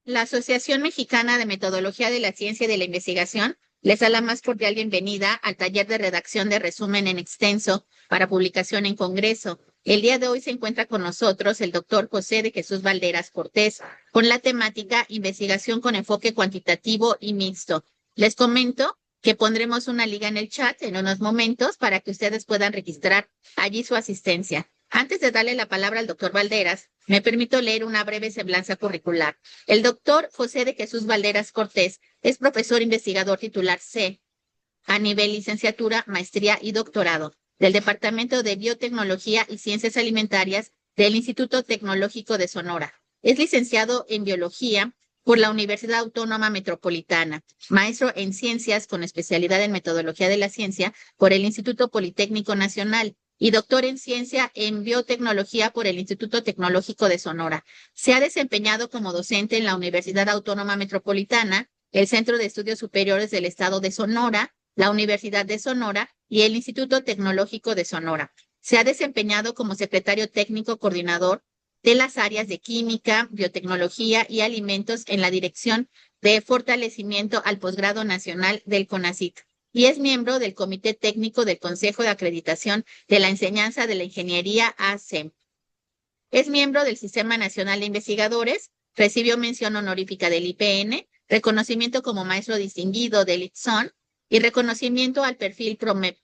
La Asociación Mexicana de Metodología de la Ciencia y de la Investigación les da la más cordial bienvenida al taller de redacción de resumen en extenso para publicación en Congreso. El día de hoy se encuentra con nosotros el doctor José de Jesús Valderas Cortés con la temática Investigación con enfoque cuantitativo y mixto. Les comento que pondremos una liga en el chat en unos momentos para que ustedes puedan registrar allí su asistencia. Antes de darle la palabra al doctor Valderas, me permito leer una breve semblanza curricular. El doctor José de Jesús Valderas Cortés es profesor investigador titular C a nivel licenciatura, maestría y doctorado del Departamento de Biotecnología y Ciencias Alimentarias del Instituto Tecnológico de Sonora. Es licenciado en Biología por la Universidad Autónoma Metropolitana, maestro en Ciencias con especialidad en Metodología de la Ciencia por el Instituto Politécnico Nacional y doctor en Ciencia en Biotecnología por el Instituto Tecnológico de Sonora. Se ha desempeñado como docente en la Universidad Autónoma Metropolitana, el Centro de Estudios Superiores del Estado de Sonora, la Universidad de Sonora y el Instituto Tecnológico de Sonora. Se ha desempeñado como secretario técnico coordinador de las áreas de química, biotecnología y alimentos en la Dirección de Fortalecimiento al Posgrado Nacional del CONACYT y es miembro del Comité Técnico del Consejo de Acreditación de la Enseñanza de la Ingeniería ACEM. Es miembro del Sistema Nacional de Investigadores, recibió mención honorífica del IPN, reconocimiento como maestro distinguido del ITSON y reconocimiento al perfil PROMEP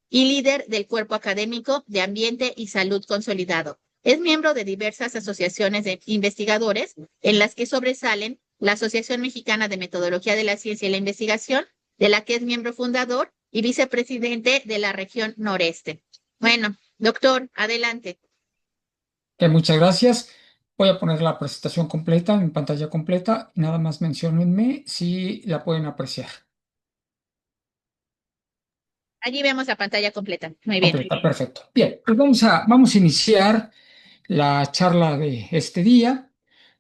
y líder del Cuerpo Académico de Ambiente y Salud Consolidado. Es miembro de diversas asociaciones de investigadores, en las que sobresalen la Asociación Mexicana de Metodología de la Ciencia y la Investigación, de la que es miembro fundador y vicepresidente de la región noreste. Bueno, doctor, adelante. Muchas gracias. Voy a poner la presentación completa en pantalla completa. Nada más menciónenme si la pueden apreciar. Allí vemos la pantalla completa. Muy bien. Completa, perfecto. Bien, pues vamos a iniciar la charla de este día.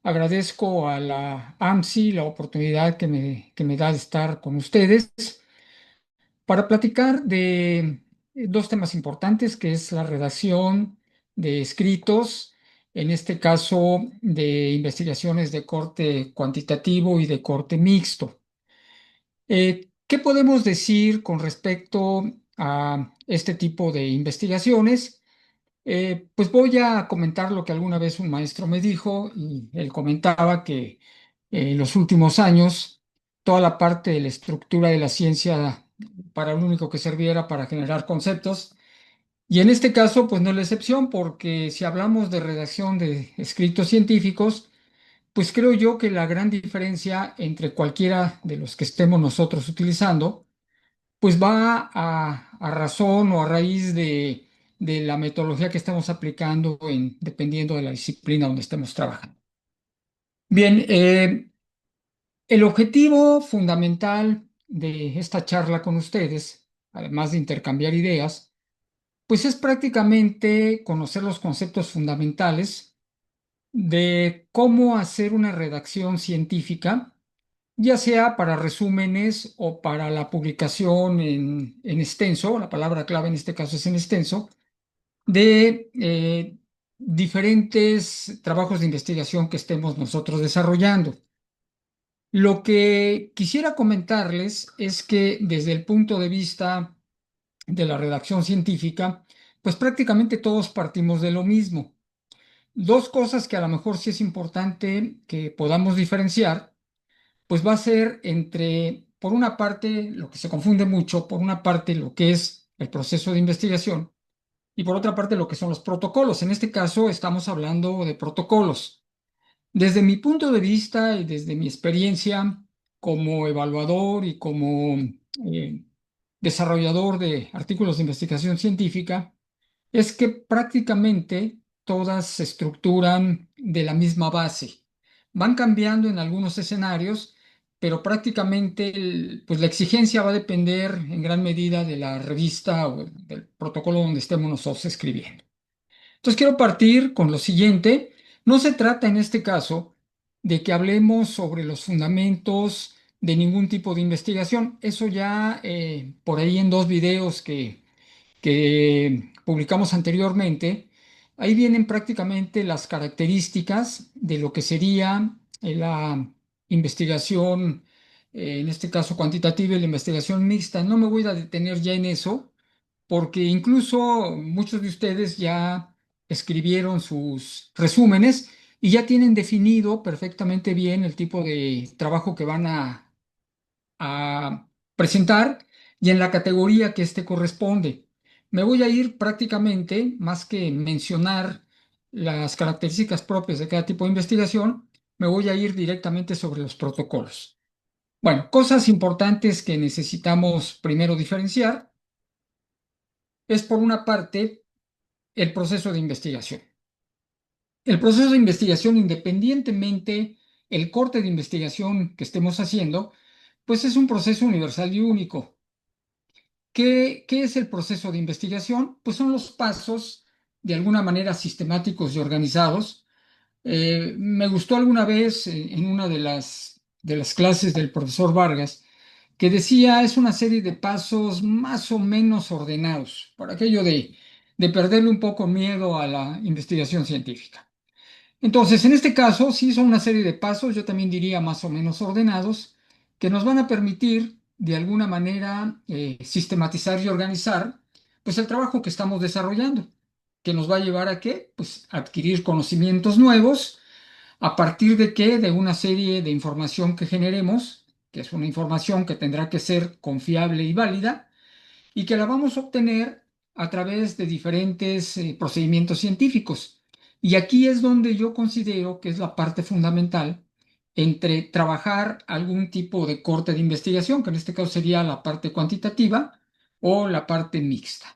Agradezco a la AMSI la oportunidad que me da de estar con ustedes para platicar de dos temas importantes, que es la redacción de escritos, en este caso de investigaciones de corte cuantitativo y de corte mixto. ¿Qué podemos decir con respecto a este tipo de investigaciones? Pues voy a comentar lo que alguna vez un maestro me dijo, y él comentaba que en los últimos años toda la parte de la estructura de la ciencia para lo único que serviera para generar conceptos, y en este caso pues no es la excepción, porque si hablamos de redacción de escritos científicos, pues creo yo que la gran diferencia entre cualquiera de los que estemos nosotros utilizando pues va a razón o a raíz de la metodología que estamos aplicando dependiendo de la disciplina donde estemos trabajando. Bien, el objetivo fundamental de esta charla con ustedes, además de intercambiar ideas, pues es prácticamente conocer los conceptos fundamentales de cómo hacer una redacción científica, ya sea para resúmenes o para la publicación en extenso. La palabra clave en este caso es en extenso, de diferentes trabajos de investigación que estemos nosotros desarrollando. Lo que quisiera comentarles es que desde el punto de vista de la redacción científica, pues prácticamente todos partimos de lo mismo. Dos cosas que a lo mejor sí es importante que podamos diferenciar pues va a ser entre, por una parte, lo que se confunde mucho, por una parte, lo que es el proceso de investigación y por otra parte, lo que son los protocolos. En este caso, estamos hablando de protocolos. Desde mi punto de vista y desde mi experiencia como evaluador y como eh, desarrollador de artículos de investigación científica, es que prácticamente todas se estructuran de la misma base. Van cambiando en algunos escenarios, pero prácticamente pues la exigencia va a depender en gran medida de la revista o del protocolo donde estemos nosotros escribiendo. Entonces quiero partir con lo siguiente. No se trata en este caso de que hablemos sobre los fundamentos de ningún tipo de investigación. Eso ya por ahí en dos videos que publicamos anteriormente, ahí vienen prácticamente las características de lo que sería la investigación, en este caso cuantitativa y la investigación mixta. No me voy a detener ya en eso, porque incluso muchos de ustedes ya escribieron sus resúmenes y ya tienen definido perfectamente bien el tipo de trabajo que van a presentar y en la categoría que éste corresponde. Me voy a ir prácticamente, más que mencionar las características propias de cada tipo de investigación, me voy a ir directamente sobre los protocolos. Bueno, cosas importantes que necesitamos primero diferenciar es por una parte el proceso de investigación. El proceso de investigación, independientemente el corte de investigación que estemos haciendo, pues es un proceso universal y único. ¿Qué es el proceso de investigación? Pues son los pasos de alguna manera sistemáticos y organizados. Me gustó alguna vez en una de las clases del profesor Vargas que decía es una serie de pasos más o menos ordenados, por aquello de perderle un poco miedo a la investigación científica. Entonces, en este caso, sí son una serie de pasos, yo también diría más o menos ordenados, que nos van a permitir, de alguna manera, sistematizar y organizar, pues el trabajo que estamos desarrollando, que nos va a llevar a qué? Pues adquirir conocimientos nuevos, a partir de qué? De una serie de información que generemos, que es una información que tendrá que ser confiable y válida, y que la vamos a obtener a través de diferentes procedimientos científicos. Y aquí es donde yo considero que es la parte fundamental entre trabajar algún tipo de corte de investigación, que en este caso sería la parte cuantitativa o la parte mixta.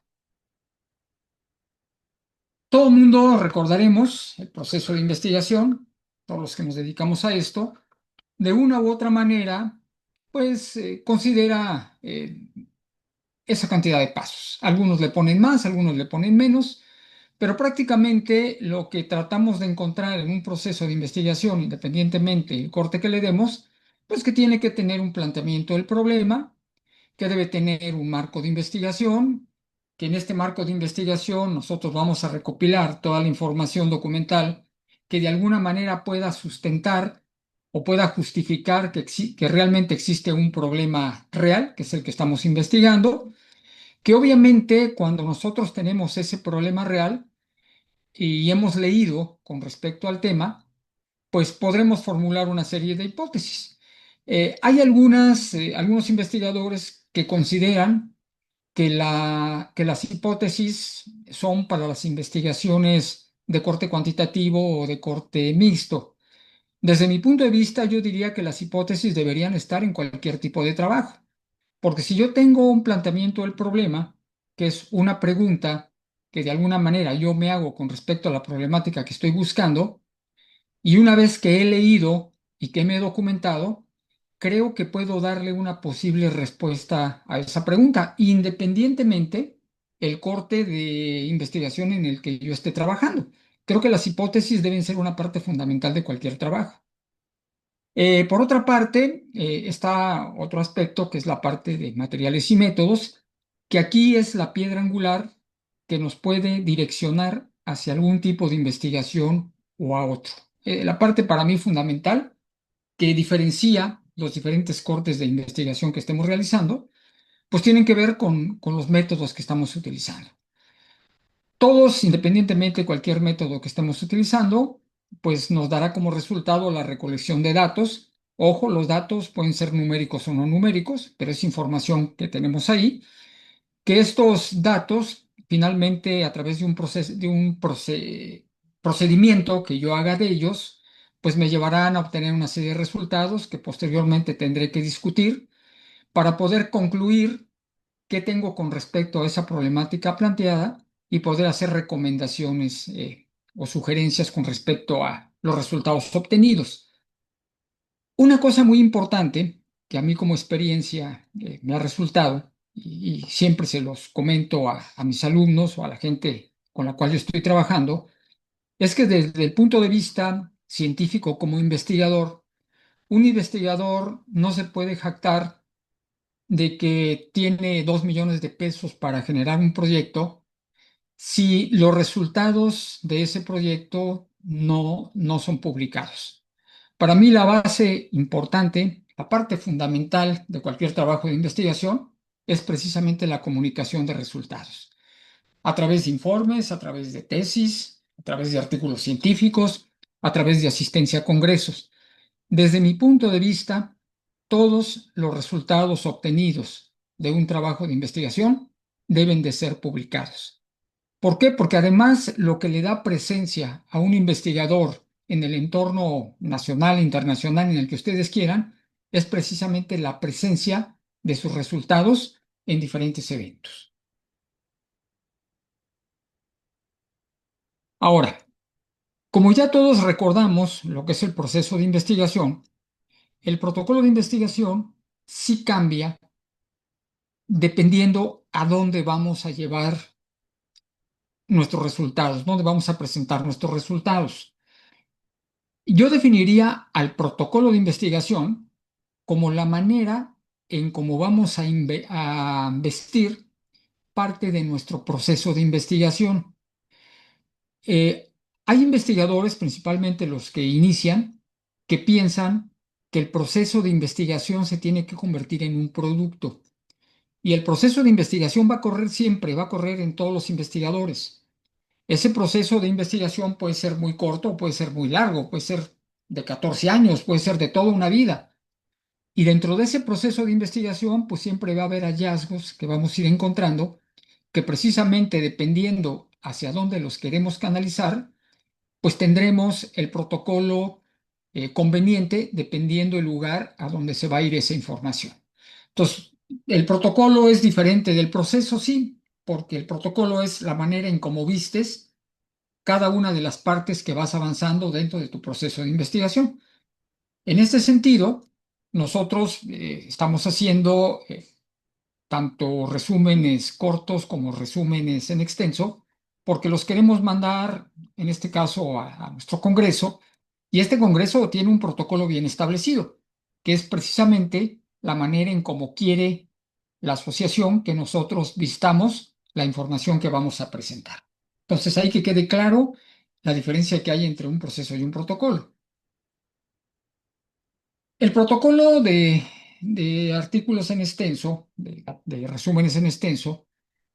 Todo el mundo recordaremos el proceso de investigación, todos los que nos dedicamos a esto, de una u otra manera, pues considera esa cantidad de pasos. Algunos le ponen más, algunos le ponen menos, pero prácticamente lo que tratamos de encontrar en un proceso de investigación, independientemente del corte que le demos, pues que tiene que tener un planteamiento del problema, que debe tener un marco de investigación, que en este marco de investigación nosotros vamos a recopilar toda la información documental que de alguna manera pueda sustentar o pueda justificar que realmente existe un problema real, que es el que estamos investigando, que obviamente cuando nosotros tenemos ese problema real y hemos leído con respecto al tema, pues podremos formular una serie de hipótesis. Hay algunos investigadores que consideran que las hipótesis son para las investigaciones de corte cuantitativo o de corte mixto. Desde mi punto de vista, yo diría que las hipótesis deberían estar en cualquier tipo de trabajo. Porque si yo tengo un planteamiento del problema, que es una pregunta que de alguna manera yo me hago con respecto a la problemática que estoy buscando, y una vez que he leído y que me he documentado, creo que puedo darle una posible respuesta a esa pregunta, independientemente el corte de investigación en el que yo esté trabajando. Creo que las hipótesis deben ser una parte fundamental de cualquier trabajo. Por otra parte, está otro aspecto que es la parte de materiales y métodos, que aquí es la piedra angular que nos puede direccionar hacia algún tipo de investigación o a otro. La parte para mí fundamental que diferencia los diferentes cortes de investigación que estemos realizando, pues tienen que ver con los métodos que estamos utilizando. Todos, independientemente de cualquier método que estemos utilizando, pues nos dará como resultado la recolección de datos. Ojo, los datos pueden ser numéricos o no numéricos, pero es información que tenemos ahí, que estos datos finalmente a través de un proceso, procedimiento que yo haga de ellos, pues me llevarán a obtener una serie de resultados que posteriormente tendré que discutir para poder concluir qué tengo con respecto a esa problemática planteada y poder hacer recomendaciones o sugerencias con respecto a los resultados obtenidos. Una cosa muy importante que a mí como experiencia me ha resultado, y siempre se los comento a mis alumnos o a la gente con la cual yo estoy trabajando, es que desde el punto de vista científico como investigador, un investigador no se puede jactar de que tiene 2 millones de pesos para generar un proyecto si los resultados de ese proyecto no son publicados. Para mí la base importante, la parte fundamental de cualquier trabajo de investigación es precisamente la comunicación de resultados. A través de informes, a través de tesis, a través de artículos científicos, a través de asistencia a congresos. Desde mi punto de vista, todos los resultados obtenidos de un trabajo de investigación deben de ser publicados. ¿Por qué? Porque además lo que le da presencia a un investigador en el entorno nacional e internacional en el que ustedes quieran es precisamente la presencia de sus resultados en diferentes eventos. Ahora, como ya todos recordamos lo que es el proceso de investigación, el protocolo de investigación sí cambia dependiendo a dónde vamos a llevar nuestros resultados, dónde vamos a presentar nuestros resultados. Yo definiría al protocolo de investigación como la manera en cómo vamos a vestir parte de nuestro proceso de investigación. Hay investigadores, principalmente los que inician, que piensan que el proceso de investigación se tiene que convertir en un producto. Y el proceso de investigación va a correr siempre, va a correr en todos los investigadores. Ese proceso de investigación puede ser muy corto, puede ser muy largo, puede ser de 14 años, puede ser de toda una vida. Y dentro de ese proceso de investigación, pues siempre va a haber hallazgos que vamos a ir encontrando, que precisamente dependiendo hacia dónde los queremos canalizar, pues tendremos el protocolo conveniente dependiendo el lugar a donde se va a ir esa información. Entonces, el protocolo es diferente del proceso, sí, porque el protocolo es la manera en cómo vistes cada una de las partes que vas avanzando dentro de tu proceso de investigación. En este sentido, nosotros estamos haciendo tanto resúmenes cortos como resúmenes en extenso, porque los queremos mandar, en este caso, a nuestro Congreso, y este Congreso tiene un protocolo bien establecido, que es precisamente la manera en cómo quiere la asociación que nosotros vistamos la información que vamos a presentar. Entonces, hay que quede claro la diferencia que hay entre un proceso y un protocolo. El protocolo de artículos en extenso, de resúmenes en extenso,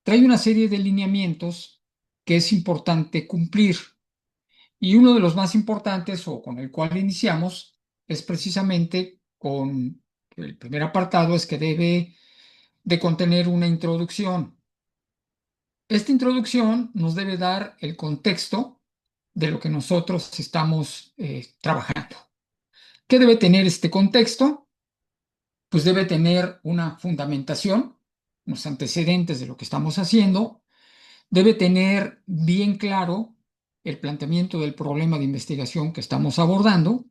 trae una serie de lineamientos que es importante cumplir. Y uno de los más importantes, o con el cual iniciamos, es precisamente con el primer apartado, es que debe de contener una introducción. Esta introducción nos debe dar el contexto de lo que nosotros estamos trabajando. ¿Qué debe tener este contexto? Pues debe tener una fundamentación, unos antecedentes de lo que estamos haciendo, debe tener bien claro el planteamiento del problema de investigación que estamos abordando,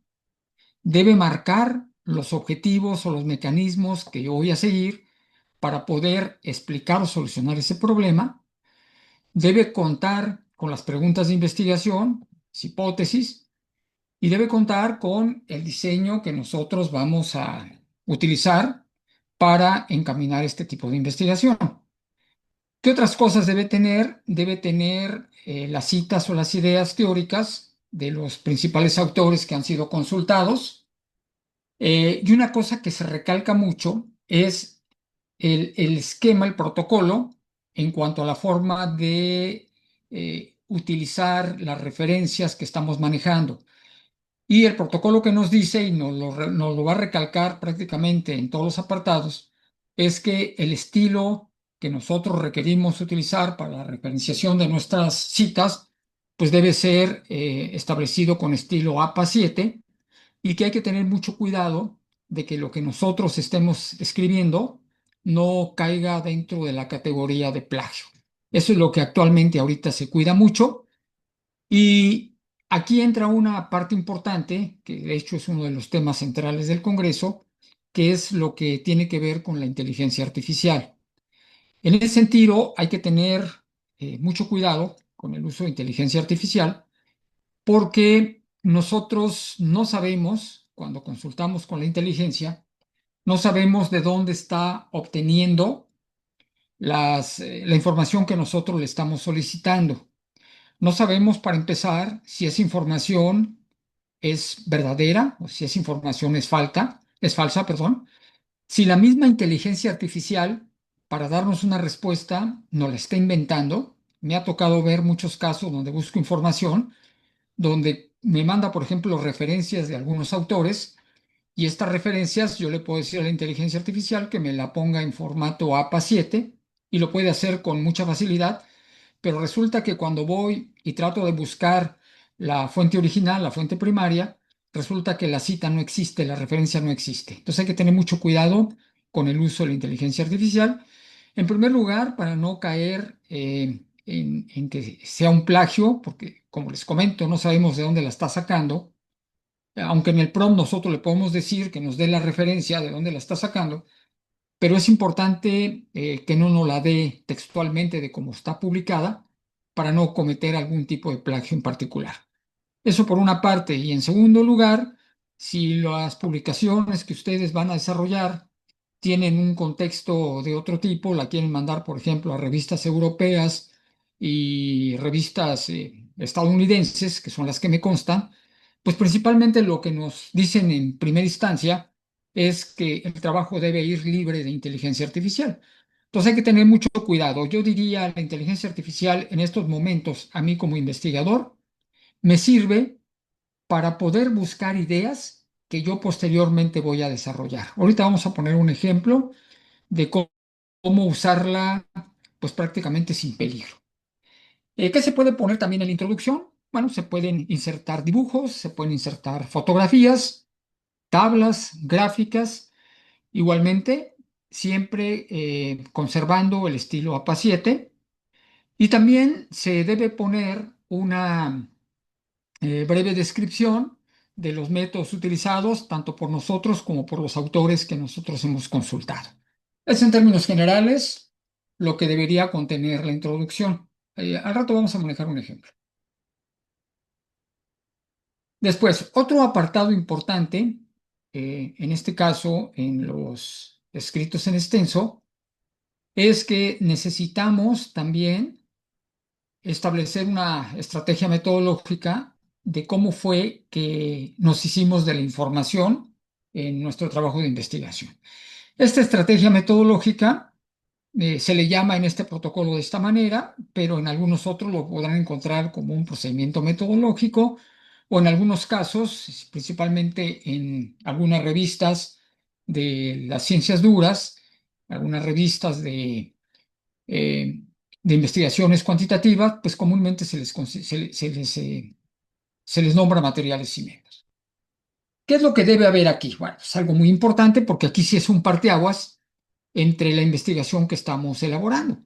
debe marcar los objetivos o los mecanismos que yo voy a seguir para poder explicar o solucionar ese problema, debe contar con las preguntas de investigación, hipótesis, y debe contar con el diseño que nosotros vamos a utilizar para encaminar este tipo de investigación. ¿Qué otras cosas debe tener? Debe tener las citas o las ideas teóricas de los principales autores que han sido consultados. Y una cosa que se recalca mucho es el esquema, el protocolo, en cuanto a la forma de utilizar las referencias que estamos manejando. Y el protocolo que nos dice, y nos lo va a recalcar prácticamente en todos los apartados, es que el estilo que nosotros requerimos utilizar para la referenciación de nuestras citas, pues debe ser establecido con estilo APA 7 y que hay que tener mucho cuidado de que lo que nosotros estemos escribiendo no caiga dentro de la categoría de plagio. Eso es lo que actualmente ahorita se cuida mucho y aquí entra una parte importante, que de hecho es uno de los temas centrales del Congreso, que es lo que tiene que ver con la inteligencia artificial. En ese sentido, hay que tener mucho cuidado con el uso de inteligencia artificial, porque nosotros no sabemos, cuando consultamos con la inteligencia, no sabemos de dónde está obteniendo la información que nosotros le estamos solicitando. No sabemos, para empezar, si esa información es verdadera o si esa información es falsa, perdón. Si la misma inteligencia artificial, para darnos una respuesta, nos la está inventando. Me ha tocado ver muchos casos donde busco información, donde me manda, por ejemplo, referencias de algunos autores, y estas referencias yo le puedo decir a la inteligencia artificial que me la ponga en formato APA 7 y lo puede hacer con mucha facilidad, pero resulta que cuando voy y trato de buscar la fuente original, la fuente primaria, resulta que la cita no existe, la referencia no existe. Entonces hay que tener mucho cuidado con el uso de la inteligencia artificial. En primer lugar, para no caer en que sea un plagio, porque como les comento, no sabemos de dónde la está sacando. Aunque en el prompt nosotros le podemos decir que nos dé la referencia de dónde la está sacando, pero es importante que no nos la dé textualmente de cómo está publicada para no cometer algún tipo de plagio en particular. Eso por una parte. Y en segundo lugar, si las publicaciones que ustedes van a desarrollar tienen un contexto de otro tipo, la quieren mandar, por ejemplo, a revistas europeas y revistas estadounidenses, que son las que me constan, pues principalmente lo que nos dicen en primera instancia es que el trabajo debe ir libre de inteligencia artificial. Entonces hay que tener mucho cuidado. Yo diría, la inteligencia artificial en estos momentos, a mí como investigador, me sirve para poder buscar ideas que yo posteriormente voy a desarrollar. Ahorita vamos a poner un ejemplo de cómo usarla, pues prácticamente sin peligro. ¿Qué se puede poner también en la introducción? Bueno, se pueden insertar dibujos, se pueden insertar fotografías, tablas, gráficas, igualmente, siempre conservando el estilo APA 7. Y también se debe poner una breve descripción de los métodos utilizados, tanto por nosotros como por los autores que nosotros hemos consultado. Es en términos generales lo que debería contener la introducción. Al rato vamos a manejar un ejemplo. Después, otro apartado importante, en este caso en los escritos en extenso, es que necesitamos también establecer una estrategia metodológica de cómo fue que nos hicimos de la información en nuestro trabajo de investigación. Esta estrategia metodológica se le llama en este protocolo de esta manera, pero en algunos otros lo podrán encontrar como un procedimiento metodológico o en algunos casos, principalmente en algunas revistas de las ciencias duras, algunas revistas eh, de investigaciones cuantitativas, pues comúnmente se les nombra materiales similares. ¿Qué es lo que debe haber aquí? Bueno, es algo muy importante porque aquí sí es un parteaguas entre la investigación que estamos elaborando.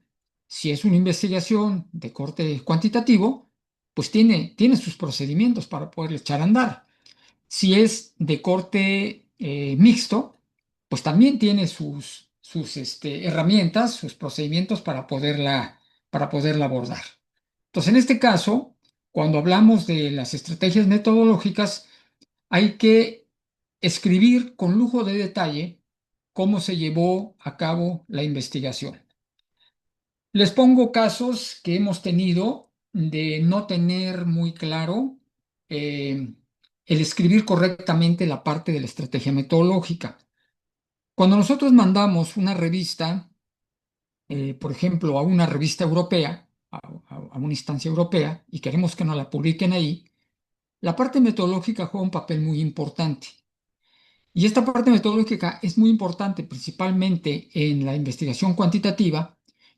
Si es una investigación de corte cuantitativo, pues tiene sus procedimientos para poderle echar a andar. Si es de corte mixto, pues también tiene sus herramientas, sus procedimientos para poderla abordar. Entonces, en este caso, cuando hablamos de las estrategias metodológicas, hay que escribir con lujo de detalle cómo se llevó a cabo la investigación. Les pongo casos que hemos tenido de no tener muy claro eh, el escribir correctamente la parte de la estrategia metodológica. Cuando nosotros mandamos una revista, por ejemplo, a una revista europea, a una instancia europea, y queremos que nos la publiquen ahí, la parte metodológica juega un papel muy importante. Y esta parte metodológica es muy importante principalmente en la investigación cuantitativa,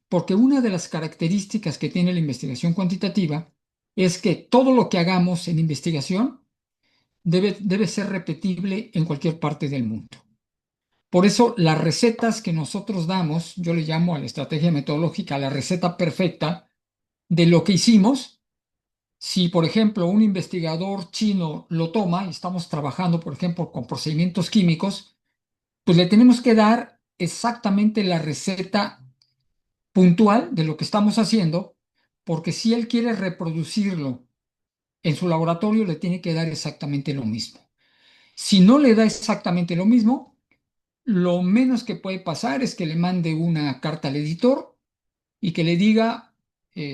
porque una de las características que tiene la investigación cuantitativa es que todo lo que hagamos en investigación debe ser repetible en cualquier parte del mundo. Por eso las recetas que nosotros damos, yo le llamo a la estrategia metodológica la receta perfecta de lo que hicimos. Si, por ejemplo, un investigador chino lo toma y estamos trabajando, por ejemplo, con procedimientos químicos, pues le tenemos que dar exactamente la receta puntual de lo que estamos haciendo, porque si él quiere reproducirlo en su laboratorio, le tiene que dar exactamente lo mismo. Si no le da exactamente lo mismo, lo menos que puede pasar es que le mande una carta al editor y que le diga,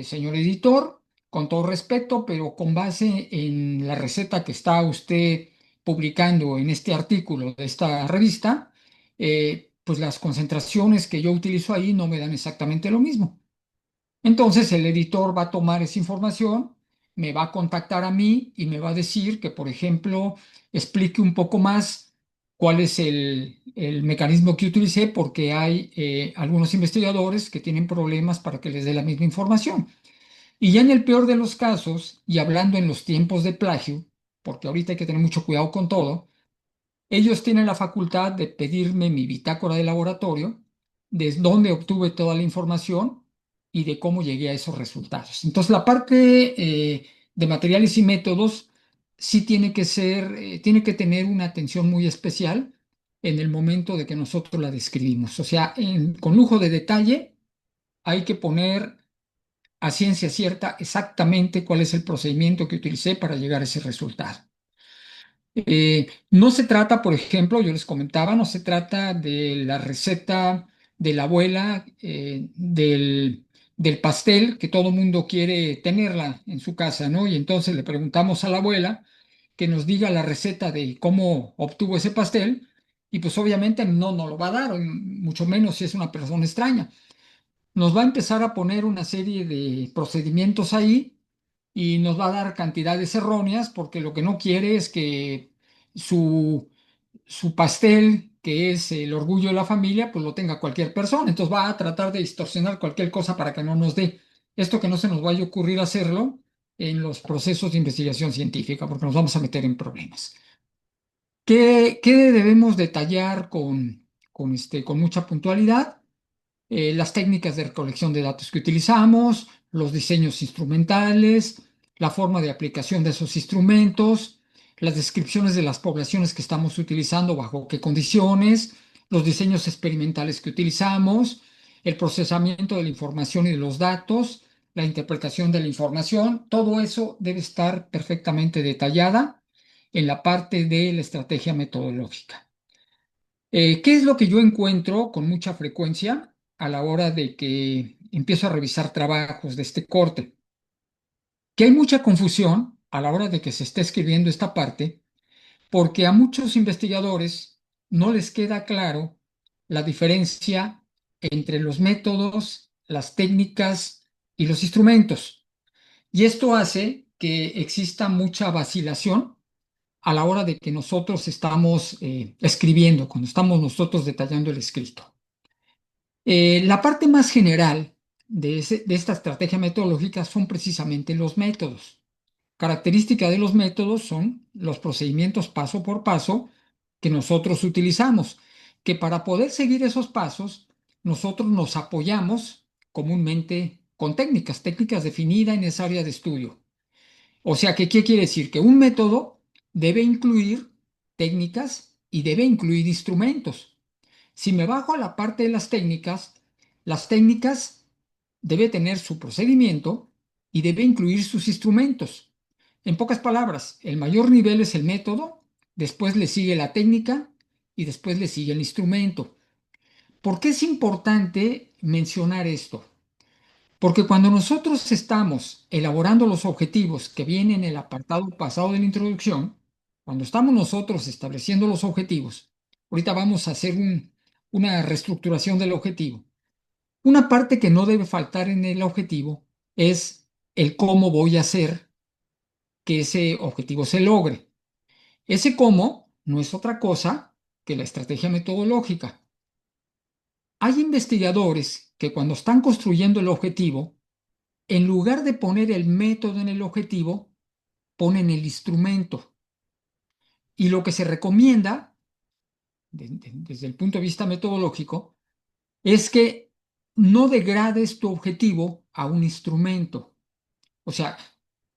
señor editor, con todo respeto, pero con base en la receta que está usted publicando en este artículo de esta revista, pues las concentraciones que yo utilizo ahí no me dan exactamente lo mismo. Entonces el editor va a tomar esa información, me va a contactar a mí y me va a decir que, por ejemplo, explique un poco más cuál es el mecanismo que utilicé, porque hay algunos investigadores que tienen problemas para que les dé la misma información. Y ya en el peor de los casos, y hablando en los tiempos de plagio, porque ahorita hay que tener mucho cuidado con todo, ellos tienen la facultad de pedirme mi bitácora de laboratorio, de dónde obtuve toda la información y de cómo llegué a esos resultados. Entonces, la parte de materiales y métodos sí tiene que ser, tiene que tener una atención muy especial en el momento de que nosotros la describimos. O sea, con lujo de detalle hay que poner a ciencia cierta exactamente cuál es el procedimiento que utilicé para llegar a ese resultado. No se trata, por ejemplo, yo les comentaba, no se trata de la receta de la abuela del pastel, que todo mundo quiere tenerla en su casa, ¿no? Y entonces le preguntamos a la abuela que nos diga la receta de cómo obtuvo ese pastel, y pues obviamente no lo va a dar, mucho menos si es una persona extraña. Nos va a empezar a poner una serie de procedimientos ahí y nos va a dar cantidades erróneas, porque lo que no quiere es que su, su pastel, que es el orgullo de la familia, pues lo tenga cualquier persona. Entonces va a tratar de distorsionar cualquier cosa para que no nos dé esto, que no se nos vaya a ocurrir hacerlo en los procesos de investigación científica, porque nos vamos a meter en problemas. ¿Qué debemos detallar con mucha puntualidad? Las técnicas de recolección de datos que utilizamos, los diseños instrumentales, la forma de aplicación de esos instrumentos, las descripciones de las poblaciones que estamos utilizando, bajo qué condiciones, los diseños experimentales que utilizamos, el procesamiento de la información y de los datos, la interpretación de la información. Todo eso debe estar perfectamente detallada en la parte de la estrategia metodológica. ¿Qué es lo que yo encuentro con mucha frecuencia a la hora de que empiezo a revisar trabajos de este corte? Que hay mucha confusión a la hora de que se está escribiendo esta parte, porque a muchos investigadores no les queda claro la diferencia entre los métodos, las técnicas y los instrumentos. Y esto hace que exista mucha vacilación a la hora de que nosotros estamos escribiendo, cuando estamos nosotros detallando el escrito. La parte más general de esta estrategia metodológica son precisamente los métodos. Característica de los métodos son los procedimientos paso por paso que nosotros utilizamos, que para poder seguir esos pasos, nosotros nos apoyamos comúnmente con técnicas definidas en esa área de estudio. O sea, que, ¿qué quiere decir? Que un método debe incluir técnicas y debe incluir instrumentos. Si me bajo a la parte de las técnicas debe tener su procedimiento y debe incluir sus instrumentos. En pocas palabras, el mayor nivel es el método, después le sigue la técnica y después le sigue el instrumento. ¿Por qué es importante mencionar esto? Porque cuando nosotros estamos elaborando los objetivos que vienen en el apartado pasado de la introducción, cuando estamos nosotros estableciendo los objetivos, ahorita vamos a hacer una reestructuración del objetivo. Una parte que no debe faltar en el objetivo es el cómo voy a hacer que ese objetivo se logre. Ese cómo no es otra cosa que la estrategia metodológica. Hay investigadores que, cuando están construyendo el objetivo, en lugar de poner el método en el objetivo, ponen el instrumento. Y lo que se recomienda, desde el punto de vista metodológico, es que no degrades tu objetivo a un instrumento. O sea,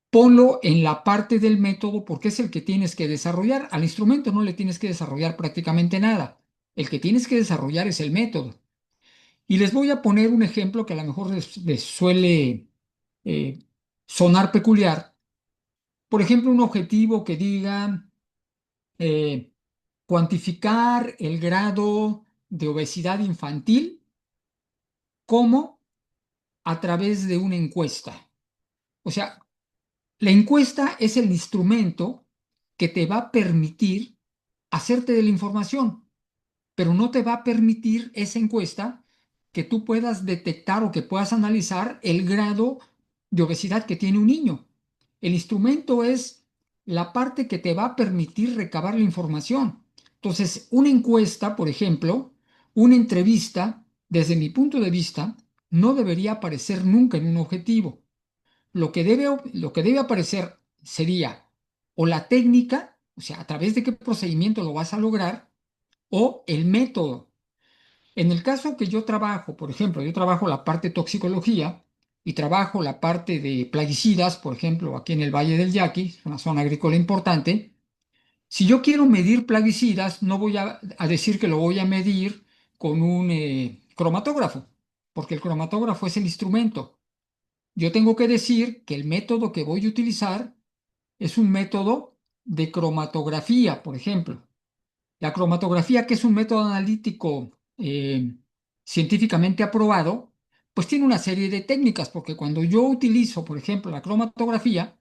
ponlo en la parte del método, porque es el que tienes que desarrollar. Al instrumento no le tienes que desarrollar prácticamente nada. El que tienes que desarrollar es el método. Y les voy a poner un ejemplo que a lo mejor les suele eh, sonar peculiar. Por ejemplo, un objetivo que diga eh, cuantificar el grado de obesidad infantil como a través de una encuesta. O sea, la encuesta es el instrumento que te va a permitir hacerte de la información, pero no te va a permitir esa encuesta que tú puedas detectar o que puedas analizar el grado de obesidad que tiene un niño. El instrumento es la parte que te va a permitir recabar la información. Entonces, una encuesta, por ejemplo, una entrevista, desde mi punto de vista, no debería aparecer nunca en un objetivo. Lo que debe aparecer sería o la técnica, o sea, a través de qué procedimiento lo vas a lograr, o el método. En el caso que yo trabajo, por ejemplo, yo trabajo la parte de toxicología y trabajo la parte de plaguicidas, por ejemplo, aquí en el Valle del Yaqui, una zona agrícola importante. Si yo quiero medir plaguicidas, no voy a decir que lo voy a medir con un cromatógrafo, porque el cromatógrafo es el instrumento. Yo tengo que decir que el método que voy a utilizar es un método de cromatografía, por ejemplo. La cromatografía, que es un método analítico científicamente aprobado, pues tiene una serie de técnicas, porque cuando yo utilizo, por ejemplo, la cromatografía,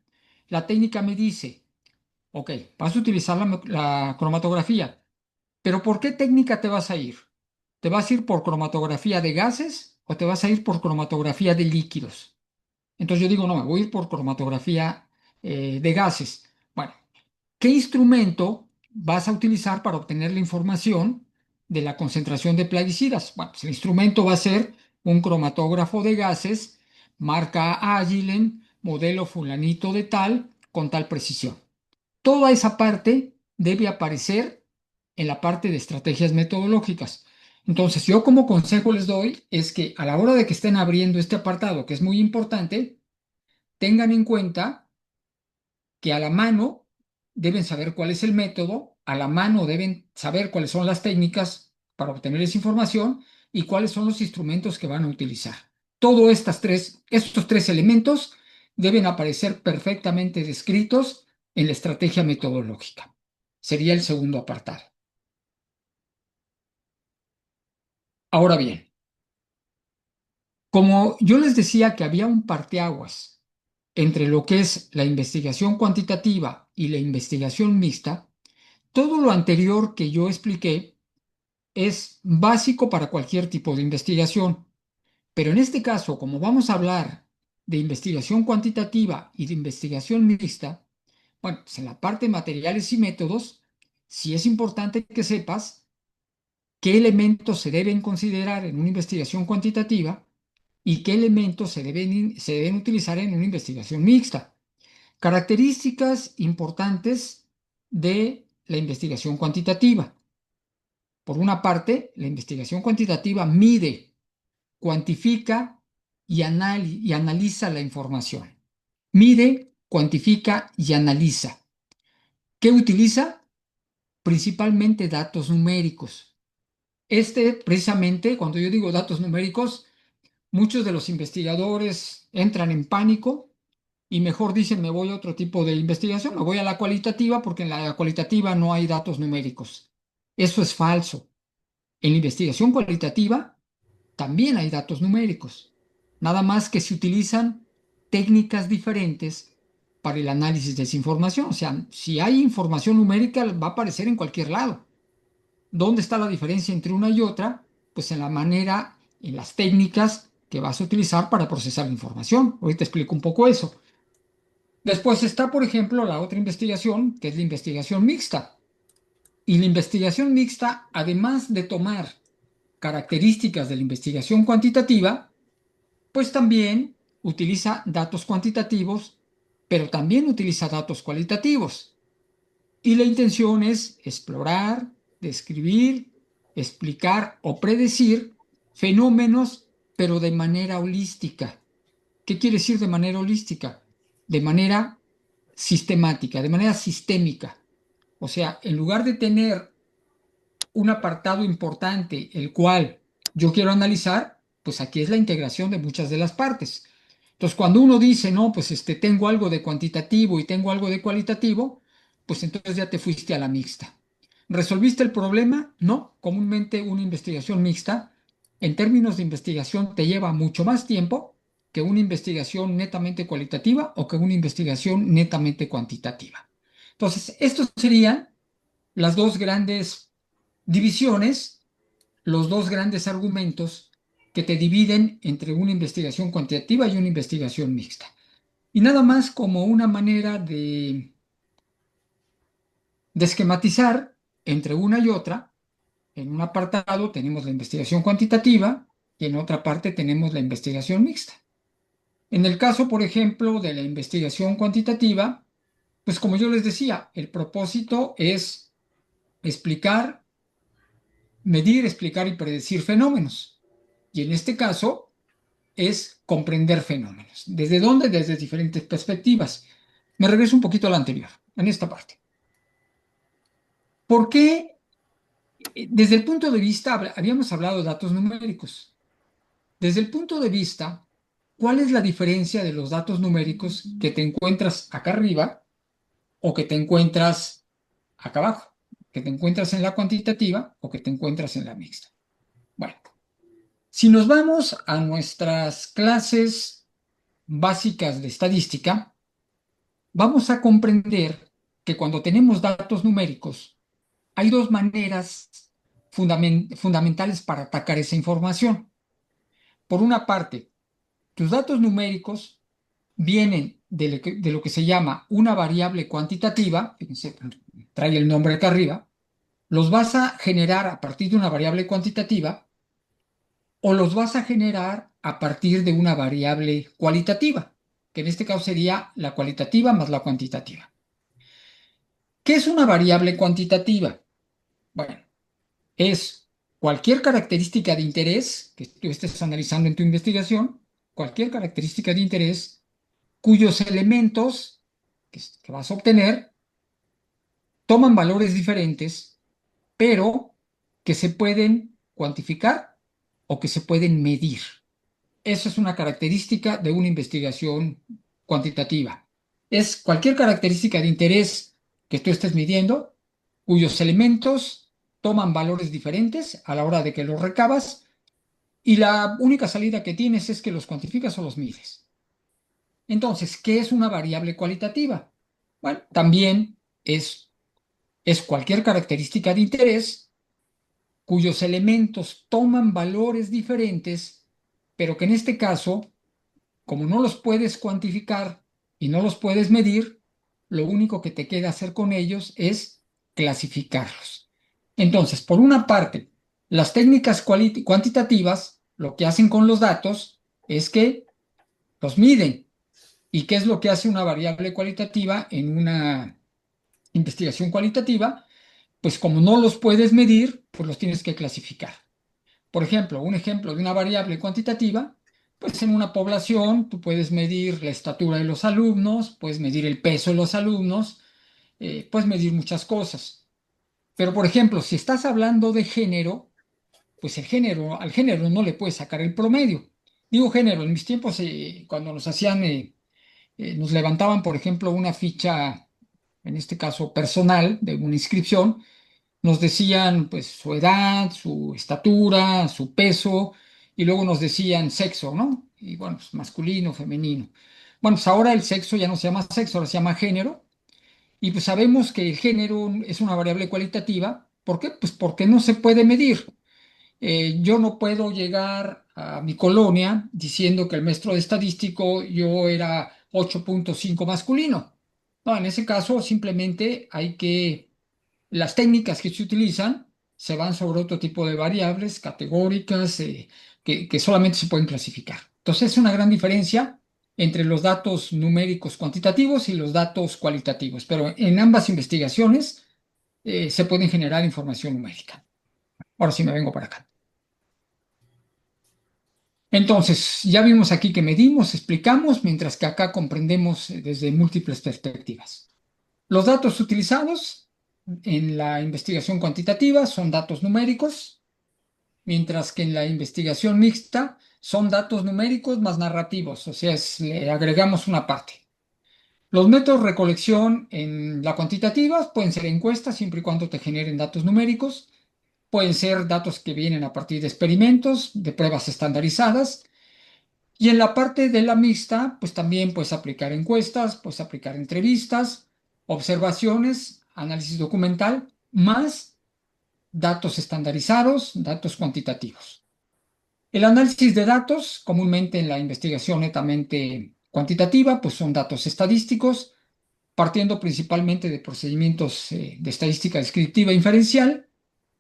la técnica me dice, ok, vas a utilizar la cromatografía, pero ¿por qué técnica te vas a ir? ¿Te vas a ir por cromatografía de gases o te vas a ir por cromatografía de líquidos? Entonces yo digo, no, me voy a ir por cromatografía de gases. Bueno, ¿qué instrumento vas a utilizar para obtener la información de la concentración de plaguicidas? Bueno, pues el instrumento va a ser un cromatógrafo de gases, marca Agilent, modelo fulanito de tal, con tal precisión. Toda esa parte debe aparecer en la parte de estrategias metodológicas. Entonces, yo como consejo les doy es que a la hora de que estén abriendo este apartado, que es muy importante, tengan en cuenta que a la mano deben saber cuál es el método, a la mano deben saber cuáles son las técnicas para obtener esa información y cuáles son los instrumentos que van a utilizar. Todos estos tres elementos deben aparecer perfectamente descritos en la estrategia metodológica. Sería el segundo apartado. Ahora bien, como yo les decía que había un parteaguas entre lo que es la investigación cuantitativa y la investigación mixta, todo lo anterior que yo expliqué es básico para cualquier tipo de investigación, pero en este caso, como vamos a hablar de investigación cuantitativa y de investigación mixta, bueno, pues en la parte de materiales y métodos, sí es importante que sepas qué elementos se deben considerar en una investigación cuantitativa y qué elementos se deben utilizar en una investigación mixta. Características importantes de la investigación cuantitativa. Por una parte, la investigación cuantitativa mide, cuantifica y analiza la información. Mide, cuantifica y analiza. ¿Qué utiliza? Principalmente datos numéricos. Precisamente, cuando yo digo datos numéricos, muchos de los investigadores entran en pánico y mejor dicen, me voy a otro tipo de investigación, me voy a la cualitativa porque en la cualitativa no hay datos numéricos. Eso es falso. En la investigación cualitativa también hay datos numéricos, nada más que se utilizan técnicas diferentes para el análisis de esa información. O sea, si hay información numérica, va a aparecer en cualquier lado. ¿Dónde está la diferencia entre una y otra? Pues en la manera, en las técnicas que vas a utilizar para procesar la información. Ahorita explico un poco eso. Después está, por ejemplo, la otra investigación, que es la investigación mixta. Y la investigación mixta, además de tomar características de la investigación cuantitativa, pues también utiliza datos cuantitativos, pero también utiliza datos cualitativos. Y la intención es explorar, describir, explicar o predecir fenómenos, pero de manera holística. ¿Qué quiere decir de manera holística? De manera sistemática, de manera sistémica. O sea, en lugar de tener un apartado importante, el cual yo quiero analizar, pues aquí es la integración de muchas de las partes. Entonces, cuando uno dice, no, pues tengo algo de cuantitativo y tengo algo de cualitativo, pues entonces ya te fuiste a la mixta. ¿Resolviste el problema? No. Comúnmente una investigación mixta, en términos de investigación, te lleva mucho más tiempo, que una investigación netamente cualitativa o que una investigación netamente cuantitativa. Entonces, estos serían las dos grandes divisiones, los dos grandes argumentos que te dividen entre una investigación cuantitativa y una investigación mixta. Y nada más como una manera de esquematizar entre una y otra. En un apartado tenemos la investigación cuantitativa y en otra parte tenemos la investigación mixta. En el caso, por ejemplo, de la investigación cuantitativa, pues como yo les decía, el propósito es explicar, medir, explicar y predecir fenómenos. Y en este caso es comprender fenómenos. ¿Desde dónde? Desde diferentes perspectivas. Me regreso un poquito a la anterior, en esta parte. ¿Por qué? Desde el punto de vista, habíamos hablado de datos numéricos. Desde el punto de vista, ¿cuál es la diferencia de los datos numéricos que te encuentras acá arriba o que te encuentras acá abajo? Que te encuentras en la cuantitativa o que te encuentras en la mixta. Bueno, si nos vamos a nuestras clases básicas de estadística, vamos a comprender que cuando tenemos datos numéricos, hay dos maneras fundamentales para atacar esa información. Por una parte, tus datos numéricos vienen de lo que se llama una variable cuantitativa, fíjense, trae el nombre acá arriba, los vas a generar a partir de una variable cuantitativa o los vas a generar a partir de una variable cualitativa, que en este caso sería la cualitativa más la cuantitativa. ¿Qué es una variable cuantitativa? Bueno, es cualquier característica de interés que tú estés analizando en tu investigación, cualquier característica de interés cuyos elementos que vas a obtener toman valores diferentes, pero que se pueden cuantificar o que se pueden medir. Esa es una característica de una investigación cuantitativa. Es cualquier característica de interés que tú estés midiendo, cuyos elementos toman valores diferentes a la hora de que los recabas y la única salida que tienes es que los cuantificas o los mides. Entonces, ¿qué es una variable cualitativa? Bueno, también es cualquier característica de interés cuyos elementos toman valores diferentes, pero que en este caso, como no los puedes cuantificar y no los puedes medir, lo único que te queda hacer con ellos es clasificarlos. Entonces, por una parte, las técnicas cuantitativas lo que hacen con los datos es que los miden. ¿Y qué es lo que hace una variable cualitativa en una investigación cualitativa? Pues como no los puedes medir, pues los tienes que clasificar. Por ejemplo, un ejemplo de una variable cuantitativa, pues en una población tú puedes medir la estatura de los alumnos, puedes medir el peso de los alumnos, puedes medir muchas cosas. Pero, por ejemplo, si estás hablando de género, pues al género no le puedes sacar el promedio. Digo género, en mis tiempos, cuando nos levantaban, por ejemplo, una ficha, en este caso personal, de una inscripción, nos decían pues su edad, su estatura, su peso, y luego nos decían sexo, ¿no? Y bueno, pues masculino, femenino. Bueno, pues ahora el sexo ya no se llama sexo, ahora se llama género, y pues sabemos que el género es una variable cualitativa. ¿Por qué? Pues porque no se puede medir. Yo no puedo llegar a mi colonia diciendo que el maestro de estadístico yo era 8.5 masculino. No, en ese caso simplemente las técnicas que se utilizan se van sobre otro tipo de variables categóricas que solamente se pueden clasificar. Entonces es una gran diferencia entre los datos numéricos cuantitativos y los datos cualitativos, pero en ambas investigaciones se pueden generar información numérica. Ahora sí me vengo para acá. Entonces, ya vimos aquí que medimos, explicamos, mientras que acá comprendemos desde múltiples perspectivas. Los datos utilizados en la investigación cuantitativa son datos numéricos, mientras que en la investigación mixta son datos numéricos más narrativos, o sea, le agregamos una parte. Los métodos de recolección en la cuantitativa pueden ser encuestas siempre y cuando te generen datos numéricos, pueden ser datos que vienen a partir de experimentos, de pruebas estandarizadas, Y en la parte de la mixta, pues también puedes aplicar encuestas, puedes aplicar entrevistas, observaciones, análisis documental, más datos estandarizados, datos cuantitativos. El análisis de datos, comúnmente en la investigación netamente cuantitativa, pues son datos estadísticos, partiendo principalmente de procedimientos de estadística descriptiva e inferencial,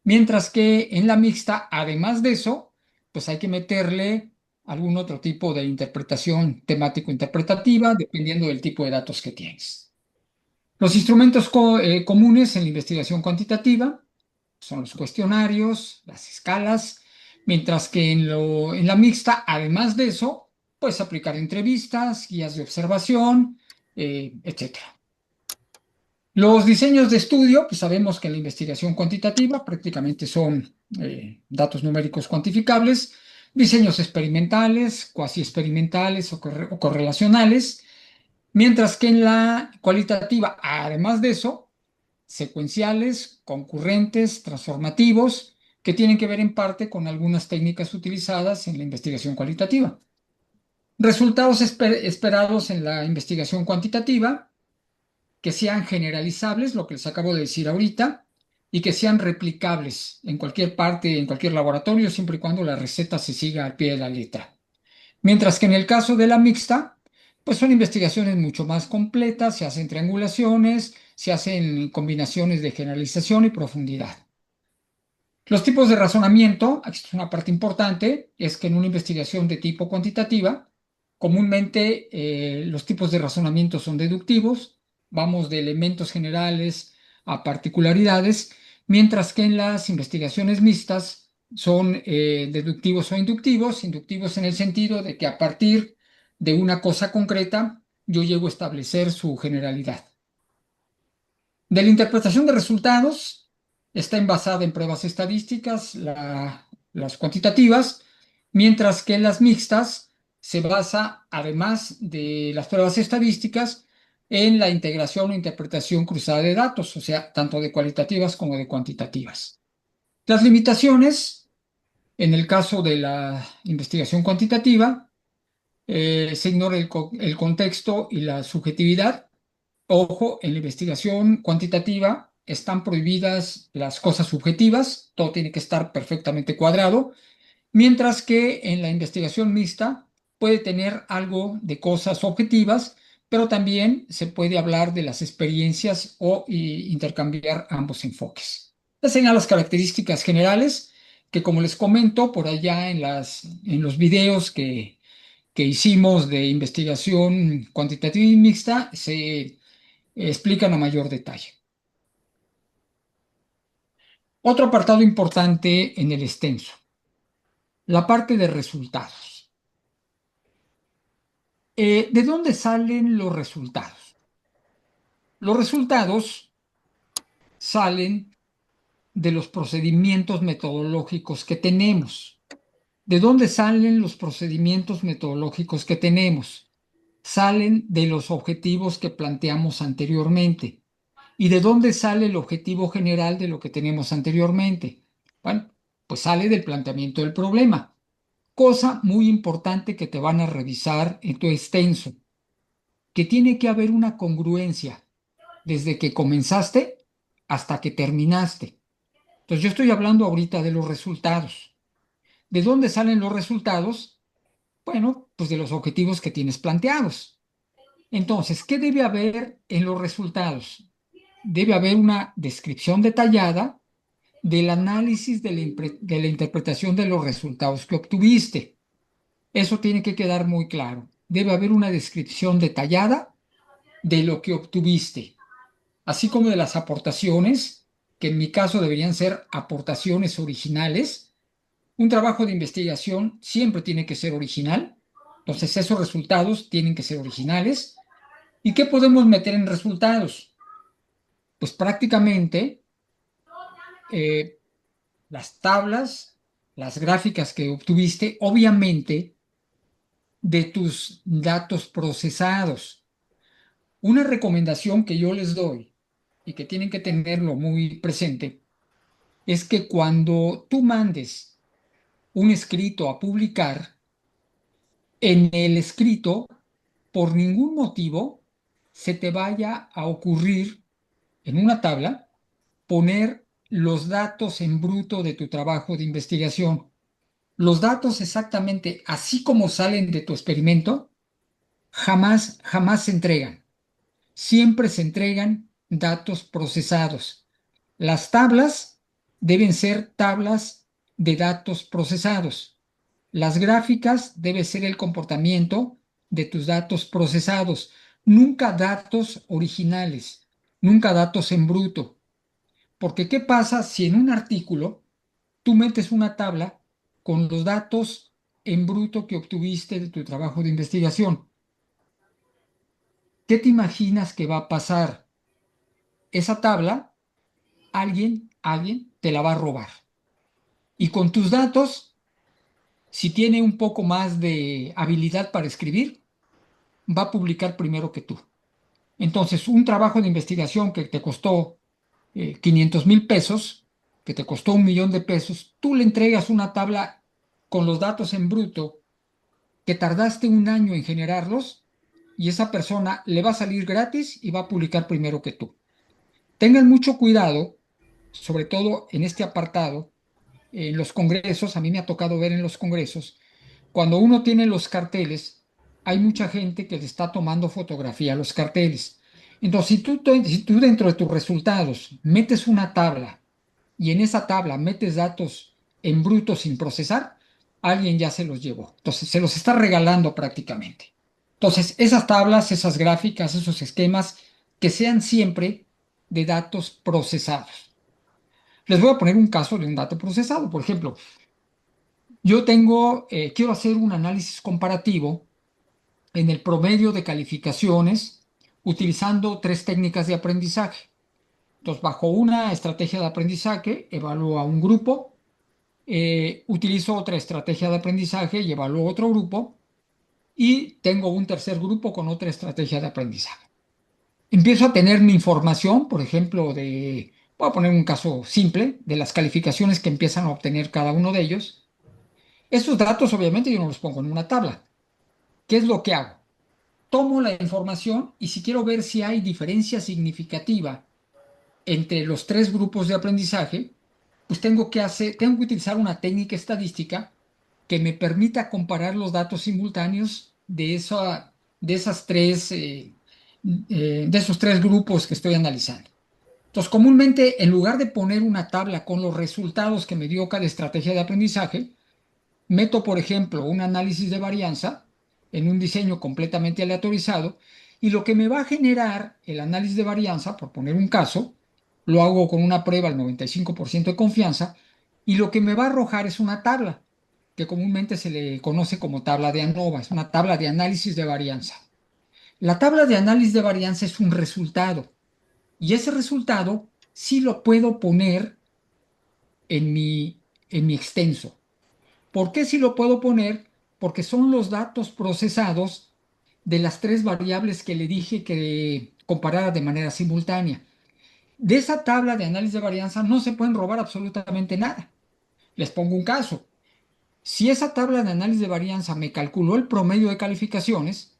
mientras que en la mixta, además de eso, pues hay que meterle algún otro tipo de interpretación temático-interpretativa, dependiendo del tipo de datos que tienes. Los instrumentos comunes en la investigación cuantitativa son los cuestionarios, las escalas, mientras que en la mixta, además de eso, puedes aplicar entrevistas, guías de observación, etcétera. Los diseños de estudio, pues sabemos que en la investigación cuantitativa prácticamente son datos numéricos cuantificables, diseños experimentales, cuasi experimentales o correlacionales, mientras que en la cualitativa, además de eso, secuenciales, concurrentes, transformativos, que tienen que ver en parte con algunas técnicas utilizadas en la investigación cualitativa. Resultados esperados en la investigación cuantitativa, que sean generalizables, lo que les acabo de decir ahorita, y que sean replicables en cualquier parte, en cualquier laboratorio, siempre y cuando la receta se siga al pie de la letra. Mientras que en el caso de la mixta, pues son investigaciones mucho más completas, se hacen triangulaciones, se hacen combinaciones de generalización y profundidad. Los tipos de razonamiento, aquí es una parte importante, es que en una investigación de tipo cuantitativa, comúnmente los tipos de razonamiento son deductivos, vamos de elementos generales a particularidades, mientras que en las investigaciones mixtas son deductivos o inductivos, inductivos en el sentido de que a partir de una cosa concreta yo llego a establecer su generalidad. De la interpretación de resultados, está envasada en pruebas estadísticas, las cuantitativas, mientras que en las mixtas se basa, además de las pruebas estadísticas, en la integración o interpretación cruzada de datos, o sea, tanto de cualitativas como de cuantitativas. Las limitaciones, en el caso de la investigación cuantitativa, se ignora el contexto y la subjetividad. Ojo, en la investigación cuantitativa están prohibidas las cosas subjetivas, todo tiene que estar perfectamente cuadrado, mientras que en la investigación mixta puede tener algo de cosas objetivas, pero también se puede hablar de las experiencias o intercambiar ambos enfoques. Estas serían las características generales que, como les comento, por allá en los videos que hicimos de investigación cuantitativa y mixta, se explican a mayor detalle. Otro apartado importante en el extenso, la parte de resultados. ¿De dónde salen los resultados? Los resultados salen de los procedimientos metodológicos que tenemos. ¿De dónde salen los procedimientos metodológicos que tenemos? Salen de los objetivos que planteamos anteriormente. ¿Y de dónde sale el objetivo general de lo que tenemos anteriormente? Bueno, pues sale del planteamiento del problema. Cosa muy importante que te van a revisar en tu extenso, que tiene que haber una congruencia desde que comenzaste hasta que terminaste. Entonces yo estoy hablando ahorita de los resultados. ¿De dónde salen los resultados? Bueno, pues de los objetivos que tienes planteados. Entonces, ¿qué debe haber en los resultados? Debe haber una descripción detallada del análisis de la interpretación de los resultados que obtuviste. Eso tiene que quedar muy claro. Debe haber una descripción detallada de lo que obtuviste, así como de las aportaciones, que en mi caso deberían ser aportaciones originales. Un trabajo de investigación siempre tiene que ser original, entonces esos resultados tienen que ser originales. ¿Y qué podemos meter en resultados? Pues prácticamente eh, las tablas, las gráficas que obtuviste, obviamente de tus datos procesados. Una recomendación que yo les doy y que tienen que tenerlo muy presente es que cuando tú mandes un escrito a publicar, en el escrito, por ningún motivo, se te vaya a ocurrir en una tabla poner los datos en bruto de tu trabajo de investigación. Los datos exactamente así como salen de tu experimento, jamás, jamás se entregan. Siempre se entregan datos procesados. Las tablas deben ser tablas de datos procesados. Las gráficas debe ser el comportamiento de tus datos procesados, nunca datos originales, nunca datos en bruto. Porque ¿qué pasa si en un artículo tú metes una tabla con los datos en bruto que obtuviste de tu trabajo de investigación? ¿Qué te imaginas que va a pasar? Esa tabla, alguien te la va a robar. Y con tus datos, si tiene un poco más de habilidad para escribir, va a publicar primero que tú. Entonces, un trabajo de investigación que te costó 500,000 pesos, que te costó 1 millón de pesos, tú le entregas una tabla con los datos en bruto que tardaste un año en generarlos y esa persona le va a salir gratis y va a publicar primero que tú. Tengan mucho cuidado, sobre todo en este apartado, en los congresos, a mí me ha tocado ver en los congresos, cuando uno tiene los carteles, hay mucha gente que le está tomando fotografía a los carteles. Entonces, si tú dentro de tus resultados metes una tabla y en esa tabla metes datos en bruto sin procesar, alguien ya se los llevó. Entonces, se los está regalando prácticamente. Entonces, esas tablas, esas gráficas, esos esquemas, que sean siempre de datos procesados. Les voy a poner un caso de un dato procesado. Por ejemplo, quiero hacer un análisis comparativo en el promedio de calificaciones utilizando tres técnicas de aprendizaje. Entonces, bajo una estrategia de aprendizaje, evalúo a un grupo, utilizo otra estrategia de aprendizaje y evalúo otro grupo, y tengo un tercer grupo con otra estrategia de aprendizaje. Empiezo a tener mi información, por ejemplo, voy a poner un caso simple, de las calificaciones que empiezan a obtener cada uno de ellos. Esos datos, obviamente, yo no los pongo en una tabla. ¿Qué es lo que hago? Tomo la información y si quiero ver si hay diferencia significativa entre los tres grupos de aprendizaje, pues tengo que utilizar una técnica estadística que me permita comparar los datos simultáneos de esos tres grupos que estoy analizando. Entonces, comúnmente, en lugar de poner una tabla con los resultados que me dio cada estrategia de aprendizaje, meto, por ejemplo, un análisis de varianza en un diseño completamente aleatorizado y lo que me va a generar el análisis de varianza, por poner un caso, lo hago con una prueba al 95% de confianza y lo que me va a arrojar es una tabla que comúnmente se le conoce como tabla de ANOVA, es una tabla de análisis de varianza. La tabla de análisis de varianza es un resultado y ese resultado sí lo puedo poner en mi extenso. ¿Por qué si lo puedo poner? Porque son los datos procesados de las tres variables que le dije que comparara de manera simultánea. De esa tabla de análisis de varianza no se pueden robar absolutamente nada. Les pongo un caso. Si esa tabla de análisis de varianza me calculó el promedio de calificaciones,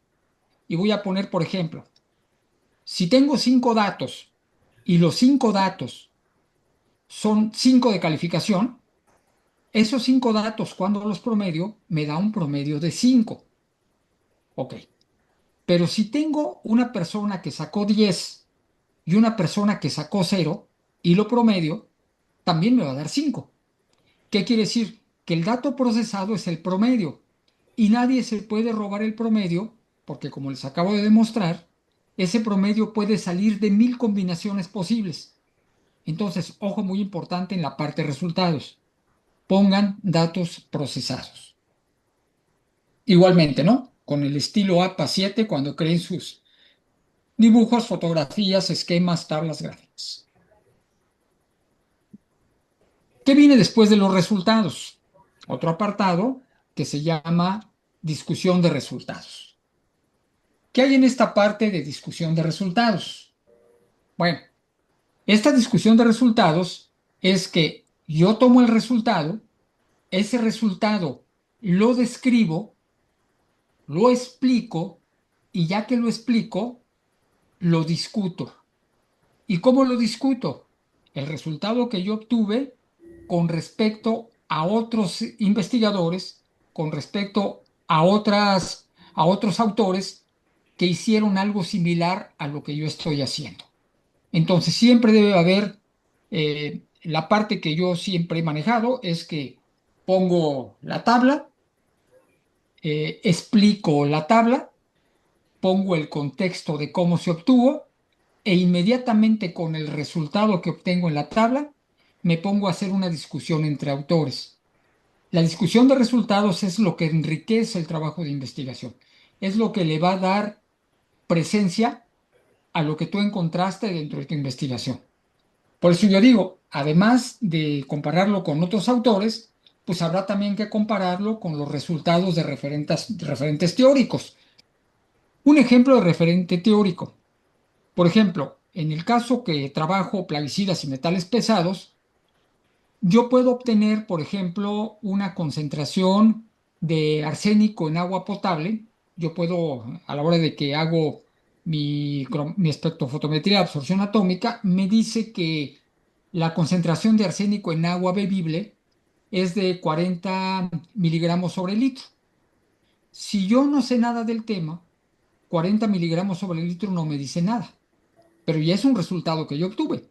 y voy a poner, por ejemplo, si tengo 5 datos y los 5 datos son 5 de calificación, esos 5 datos, cuando los promedio, me da un promedio de 5. Ok. Pero si tengo una persona que sacó 10 y una persona que sacó 0 y lo promedio, también me va a dar 5. ¿Qué quiere decir? Que el dato procesado es el promedio y nadie se puede robar el promedio porque, como les acabo de demostrar, ese promedio puede salir de 1000 combinaciones posibles. Entonces, ojo muy importante en la parte de resultados. Pongan datos procesados. Igualmente, ¿no? Con el estilo APA 7 cuando creen sus dibujos, fotografías, esquemas, tablas gráficas. ¿Qué viene después de los resultados? Otro apartado que se llama discusión de resultados. ¿Qué hay en esta parte de discusión de resultados? Bueno, esta discusión de resultados es que yo tomo el resultado, ese resultado lo describo lo explico y ya que lo explico, lo discuto. ¿Y cómo lo discuto? El resultado que yo obtuve con respecto a otros investigadores, con respecto a otros autores que hicieron algo similar a lo que yo estoy haciendo. Entonces, siempre debe haber, la parte que yo siempre he manejado es que pongo la tabla, explico la tabla, pongo el contexto de cómo se obtuvo e inmediatamente con el resultado que obtengo en la tabla, me pongo a hacer una discusión entre autores. La discusión de resultados es lo que enriquece el trabajo de investigación, es lo que le va a dar presencia a lo que tú encontraste dentro de tu investigación. Por eso yo digo, además de compararlo con otros autores, pues habrá también que compararlo con los resultados de referentes teóricos. Un ejemplo de referente teórico. Por ejemplo, en el caso que trabajo plaguicidas y metales pesados, yo puedo obtener, por ejemplo, una concentración de arsénico en agua potable. Yo puedo, a la hora de que hago mi espectrofotometría de absorción atómica, me dice que la concentración de arsénico en agua bebible es de 40 miligramos sobre litro. Si yo no sé nada del tema, 40 miligramos sobre litro no me dice nada, pero ya es un resultado que yo obtuve.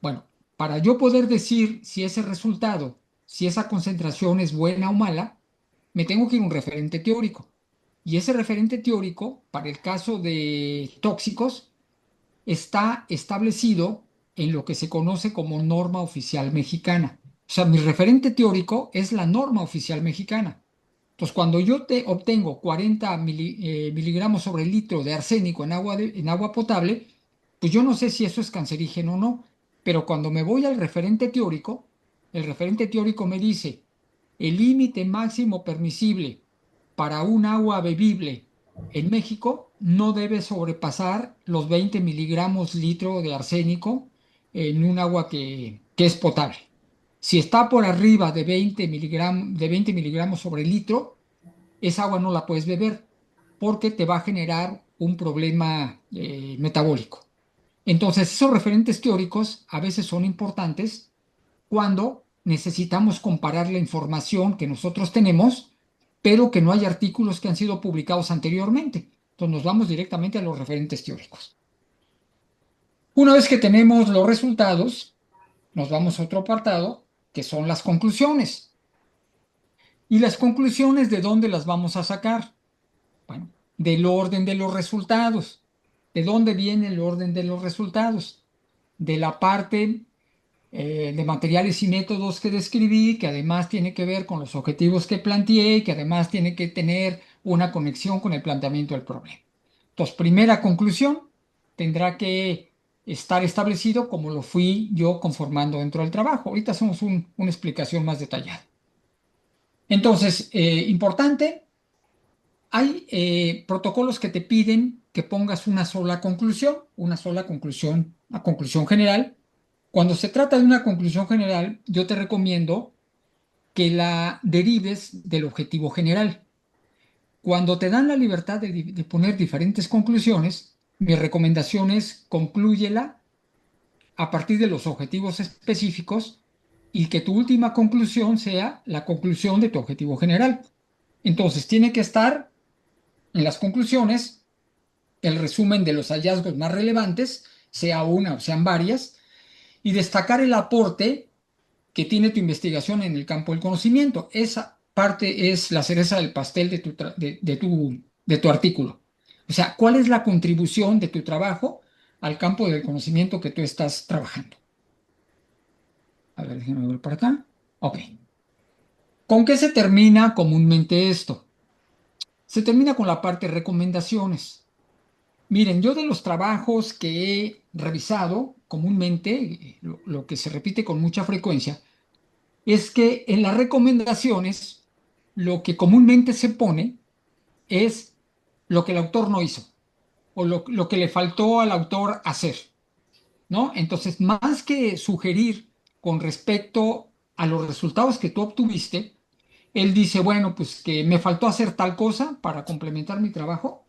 Bueno, para yo poder decir si ese resultado, si esa concentración es buena o mala, me tengo que ir a un referente teórico. Y ese referente teórico, para el caso de tóxicos, está establecido en lo que se conoce como norma oficial mexicana. O sea, mi referente teórico es la norma oficial mexicana. Entonces, cuando yo obtengo 40 miligramos sobre litro de arsénico en agua potable, pues yo no sé si eso es cancerígeno o no, pero cuando me voy al referente teórico, el referente teórico me dice, el límite máximo permisible para un agua bebible en México no debe sobrepasar los 20 miligramos litro de arsénico en un agua que es potable. Si está por arriba de 20 miligramos sobre litro, esa agua no la puedes beber porque te va a generar un problema metabólico. Entonces, esos referentes teóricos a veces son importantes cuando necesitamos comparar la información que nosotros tenemos, pero que no hay artículos que han sido publicados anteriormente. Entonces, nos vamos directamente a los referentes teóricos. Una vez que tenemos los resultados, nos vamos a otro apartado, que son las conclusiones. ¿Y las conclusiones de dónde las vamos a sacar? Bueno, del orden de los resultados. ¿De dónde viene el orden de los resultados? De la parte de materiales y métodos que describí, que además tiene que ver con los objetivos que planteé y que además tiene que tener una conexión con el planteamiento del problema. Entonces, primera conclusión, tendrá que estar establecido como lo fui yo conformando dentro del trabajo. Ahorita hacemos una explicación más detallada. Entonces, importante, hay protocolos que te piden que pongas una sola conclusión, una conclusión general. Cuando se trata de una conclusión general, yo te recomiendo que la derives del objetivo general. Cuando te dan la libertad de poner diferentes conclusiones, mi recomendación es conclúyela a partir de los objetivos específicos y que tu última conclusión sea la conclusión de tu objetivo general. Entonces, tiene que estar en las conclusiones el resumen de los hallazgos más relevantes, sea una o sean varias, y destacar el aporte que tiene tu investigación en el campo del conocimiento. Esa parte es la cereza del pastel de tu artículo. O sea, ¿cuál es la contribución de tu trabajo al campo del conocimiento que tú estás trabajando? A ver, déjenme ver por acá. Ok. ¿Con qué se termina comúnmente esto? Se termina con la parte de recomendaciones. Miren, yo de los trabajos que he revisado comúnmente, lo que se repite con mucha frecuencia, es que en las recomendaciones lo que comúnmente se pone es lo que el autor no hizo o lo que le faltó al autor hacer, ¿no? Entonces, más que sugerir con respecto a los resultados que tú obtuviste, él dice, bueno, pues que me faltó hacer tal cosa para complementar mi trabajo,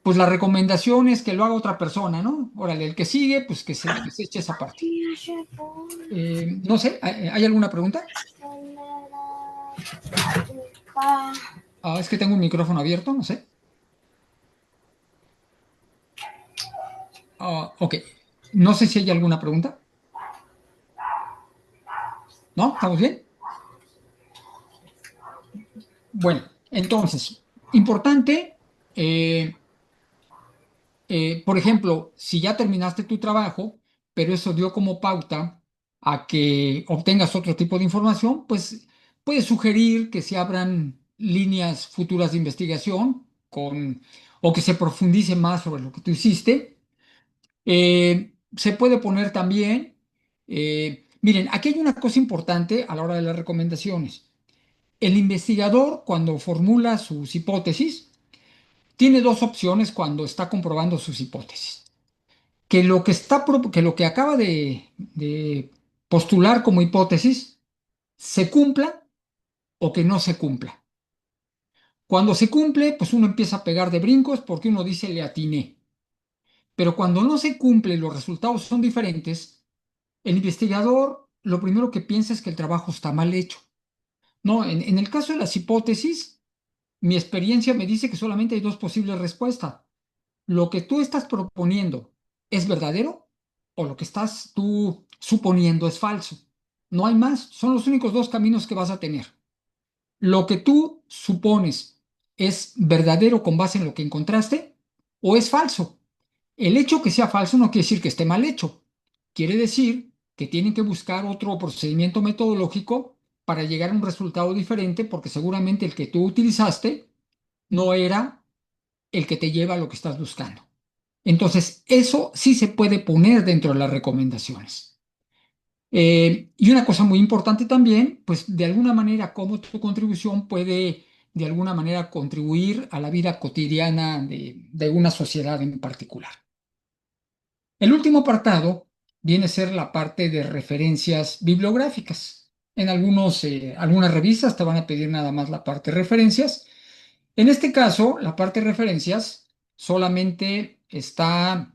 pues la recomendación es que lo haga otra persona, ¿no? Órale, el que sigue, pues que se eche esa parte. No sé, ¿hay alguna pregunta? Ah, es que tengo un micrófono abierto, no sé. Ah, ok, no sé si hay alguna pregunta. ¿No? ¿Estamos bien? Bueno, entonces, importante, eh, por ejemplo, si ya terminaste tu trabajo, pero eso dio como pauta a que obtengas otro tipo de información, pues puedes sugerir que se abran líneas futuras de investigación o que se profundice más sobre lo que tú hiciste. Se puede poner también, miren, aquí hay una cosa importante a la hora de las recomendaciones. El investigador, cuando formula sus hipótesis, tiene dos opciones cuando está comprobando sus hipótesis. Que lo que acaba de postular como hipótesis se cumpla o que no se cumpla. Cuando se cumple, pues uno empieza a pegar de brincos porque uno dice le atiné. Pero cuando no se cumple y los resultados son diferentes, el investigador lo primero que piensa es que el trabajo está mal hecho. No, en el caso de las hipótesis, mi experiencia me dice que solamente hay dos posibles respuestas. ¿Lo que tú estás proponiendo es verdadero o lo que estás tú suponiendo es falso? No hay más, son los únicos dos caminos que vas a tener. Lo que tú supones es verdadero con base en lo que encontraste o es falso. El hecho que sea falso no quiere decir que esté mal hecho. Quiere decir que tienen que buscar otro procedimiento metodológico para llegar a un resultado diferente porque seguramente el que tú utilizaste no era el que te lleva a lo que estás buscando. Entonces, eso sí se puede poner dentro de las recomendaciones. Y una cosa muy importante también, pues de alguna manera, cómo tu contribución puede de alguna manera contribuir a la vida cotidiana de una sociedad en particular. El último apartado viene a ser la parte de referencias bibliográficas. En algunas revistas te van a pedir nada más la parte de referencias. En este caso, la parte de referencias solamente está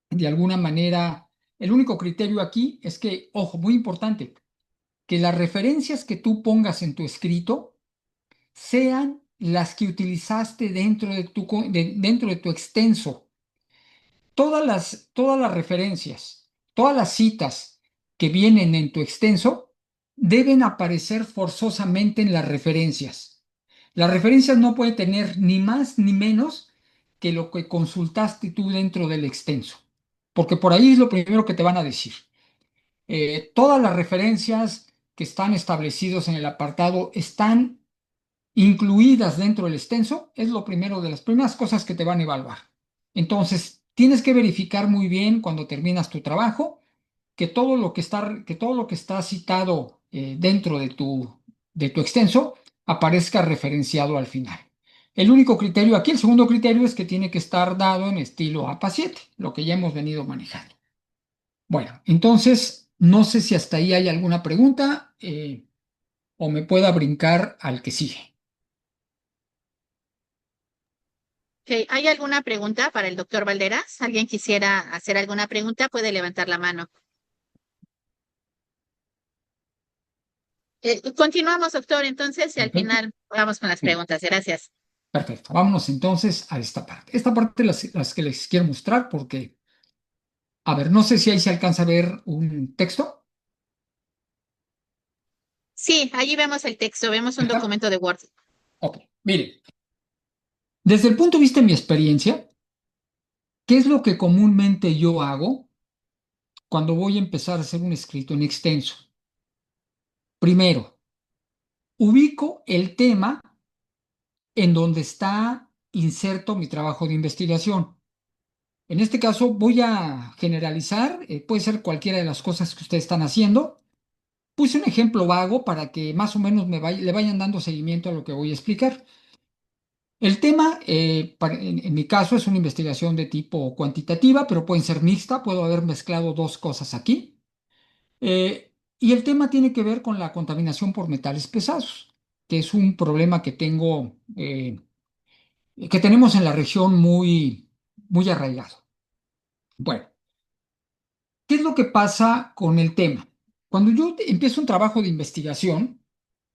de alguna manera, el único criterio aquí es que, ojo, muy importante, que las referencias que tú pongas en tu escrito sean las que utilizaste dentro de tu extenso. Todas las referencias, todas las citas que vienen en tu extenso deben aparecer forzosamente en las referencias. Las referencias no pueden tener ni más ni menos que lo que consultaste tú dentro del extenso, porque por ahí es lo primero que te van a decir. Todas las referencias que están establecidos en el apartado están incluidas dentro del extenso, es lo primero de las primeras cosas que te van a evaluar. Entonces, tienes que verificar muy bien cuando terminas tu trabajo que todo lo que está citado dentro de tu extenso aparezca referenciado al final. El único criterio aquí, el segundo criterio es que tiene que estar dado en estilo APA 7, lo que ya hemos venido manejando. Bueno, entonces, no sé si hasta ahí hay alguna pregunta o me pueda brincar al que sigue. Ok, ¿hay alguna pregunta para el doctor Valderas? ¿Alguien quisiera hacer alguna pregunta? Puede levantar la mano. Continuamos, doctor, entonces, y al Perfecto. final vamos con las Bien, preguntas. Gracias. perfecto. Vámonos entonces a esta parte. Esta parte las que les quiero mostrar porque, a ver, no sé si ahí se alcanza a ver un texto. Sí, allí vemos el texto, vemos un ¿Está? documento de Word. Ok, mire, desde el punto de vista de mi experiencia, ¿qué es lo que comúnmente yo hago cuando voy a empezar a hacer un escrito en extenso? Primero, ubico el tema en donde está inserto mi trabajo de investigación. En este caso voy a generalizar, puede ser cualquiera de las cosas que ustedes están haciendo. Puse un ejemplo vago para que más o menos le vayan dando seguimiento a lo que voy a explicar. El tema, en mi caso, es una investigación de tipo cuantitativa, pero puede ser mixta, puedo haber mezclado dos cosas aquí. Y el tema tiene que ver con la contaminación por metales pesados. que es un problema que tenemos en la región muy arraigado. Bueno, ¿qué es lo que pasa con el tema? Cuando yo empiezo un trabajo de investigación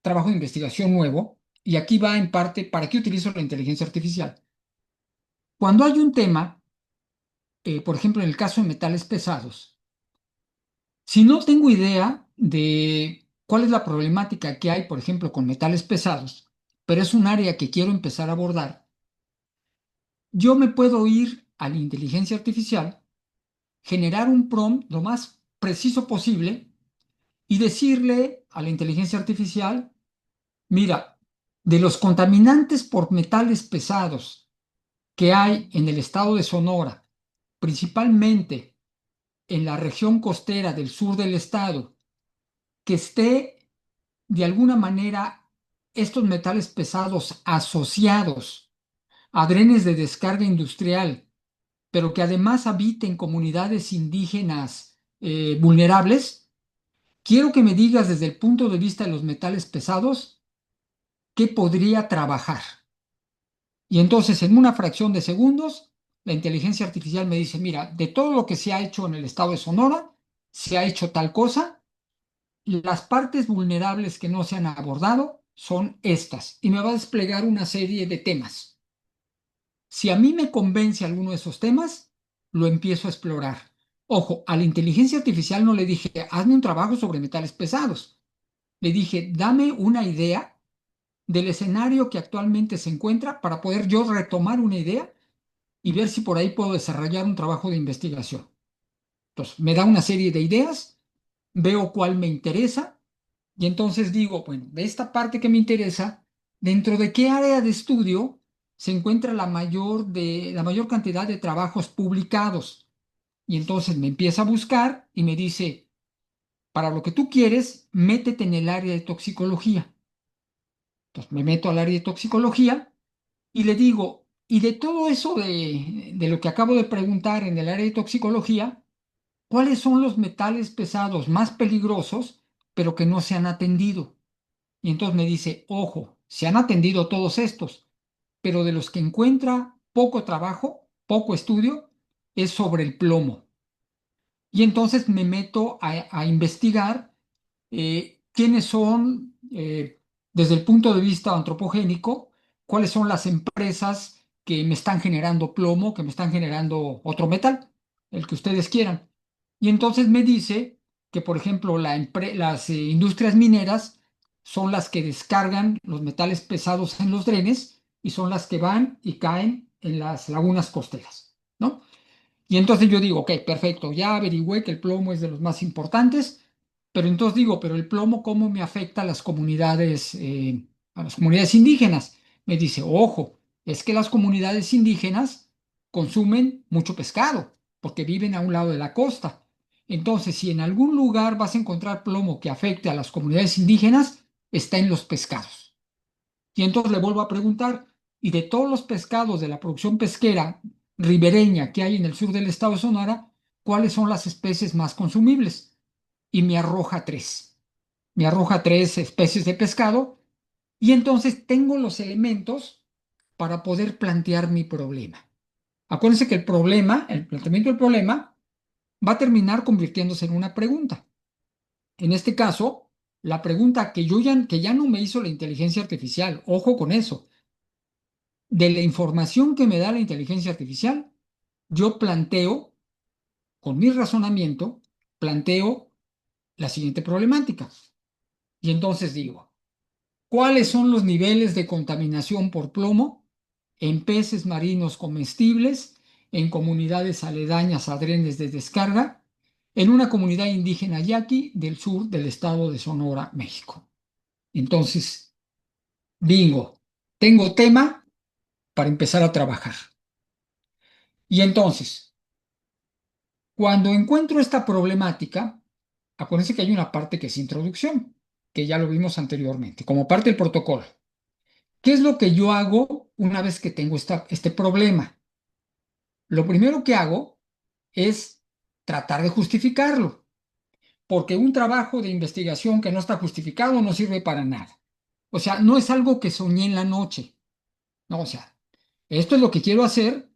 nuevo, y aquí va en parte para qué utilizo la inteligencia artificial. Cuando hay un tema, por ejemplo, en el caso de metales pesados, si no tengo idea de cuál es la problemática que hay, por ejemplo, con metales pesados, pero es un área que quiero empezar a abordar, yo me puedo ir a la inteligencia artificial, generar un prompt lo más preciso posible y decirle a la inteligencia artificial, mira, de los contaminantes por metales pesados que hay en el estado de Sonora, principalmente en la región costera del sur del estado, que esté de alguna manera estos metales pesados asociados a drenes de descarga industrial, pero que además habiten comunidades indígenas vulnerables, quiero que me digas desde el punto de vista de los metales pesados qué podría trabajar. Y entonces en una fracción de segundos, la inteligencia artificial me dice, mira, de todo lo que se ha hecho en el estado de Sonora, se ha hecho tal cosa, las partes vulnerables que no se han abordado son estas, y me va a desplegar una serie de temas. Si a mí me convence alguno de esos temas, lo empiezo a explorar. Ojo, a la inteligencia artificial no le dije, hazme un trabajo sobre metales pesados. Le dije, dame una idea del escenario que actualmente se encuentra para poder yo retomar una idea y ver si por ahí puedo desarrollar un trabajo de investigación. Entonces, me da una serie de ideas, veo cuál me interesa y entonces digo, bueno, de esta parte que me interesa, ¿dentro de qué área de estudio se encuentra la mayor cantidad de trabajos publicados? Y entonces me empieza a buscar y me dice, para lo que tú quieres, métete en el área de toxicología. Entonces me meto al área de toxicología y le digo, y de todo eso de lo que acabo de preguntar en el área de toxicología, ¿cuáles son los metales pesados más peligrosos, pero que no se han atendido? Y entonces me dice, ojo, se han atendido todos estos, pero de los que encuentra poco trabajo, poco estudio, es sobre el plomo. Y entonces me meto a investigar quiénes son, desde el punto de vista antropogénico, cuáles son las empresas que me están generando plomo, que me están generando otro metal, el que ustedes quieran. Y entonces me dice que, por ejemplo, las industrias mineras son las que descargan los metales pesados en los drenes y son las que van y caen en las lagunas costeras, ¿no? Y entonces yo digo, ok, perfecto, ya averigüé que el plomo es de los más importantes, pero entonces digo, pero el plomo, ¿cómo me afecta a las comunidades indígenas? Me dice, ojo, es que las comunidades indígenas consumen mucho pescado, porque viven a un lado de la costa. Entonces, si en algún lugar vas a encontrar plomo que afecte a las comunidades indígenas, está en los pescados. Y entonces le vuelvo a preguntar, ¿y de todos los pescados de la producción pesquera ribereña que hay en el sur del estado de Sonora, cuáles son las especies más consumibles? Y me arroja tres. Me arroja tres especies de pescado y entonces tengo los elementos para poder plantear mi problema. Acuérdense que el planteamiento del problema, va a terminar convirtiéndose en una pregunta. En este caso, la pregunta que ya no me hizo la inteligencia artificial, ojo con eso, de la información que me da la inteligencia artificial, yo planteo, con mi razonamiento, planteo la siguiente problemática. Y entonces digo, ¿cuáles son los niveles de contaminación por plomo en peces marinos comestibles, en comunidades aledañas a drenes de descarga, en una comunidad indígena yaqui del sur del estado de Sonora, México? Entonces, bingo, tengo tema para empezar a trabajar. Y entonces, cuando encuentro esta problemática, acuérdense que hay una parte que es introducción, que ya lo vimos anteriormente, como parte del protocolo. ¿Qué es lo que yo hago una vez que tengo este problema? Lo primero que hago es tratar de justificarlo, porque un trabajo de investigación que no está justificado no sirve para nada. O sea, no es algo que soñé en la noche. No, o sea, esto es lo que quiero hacer,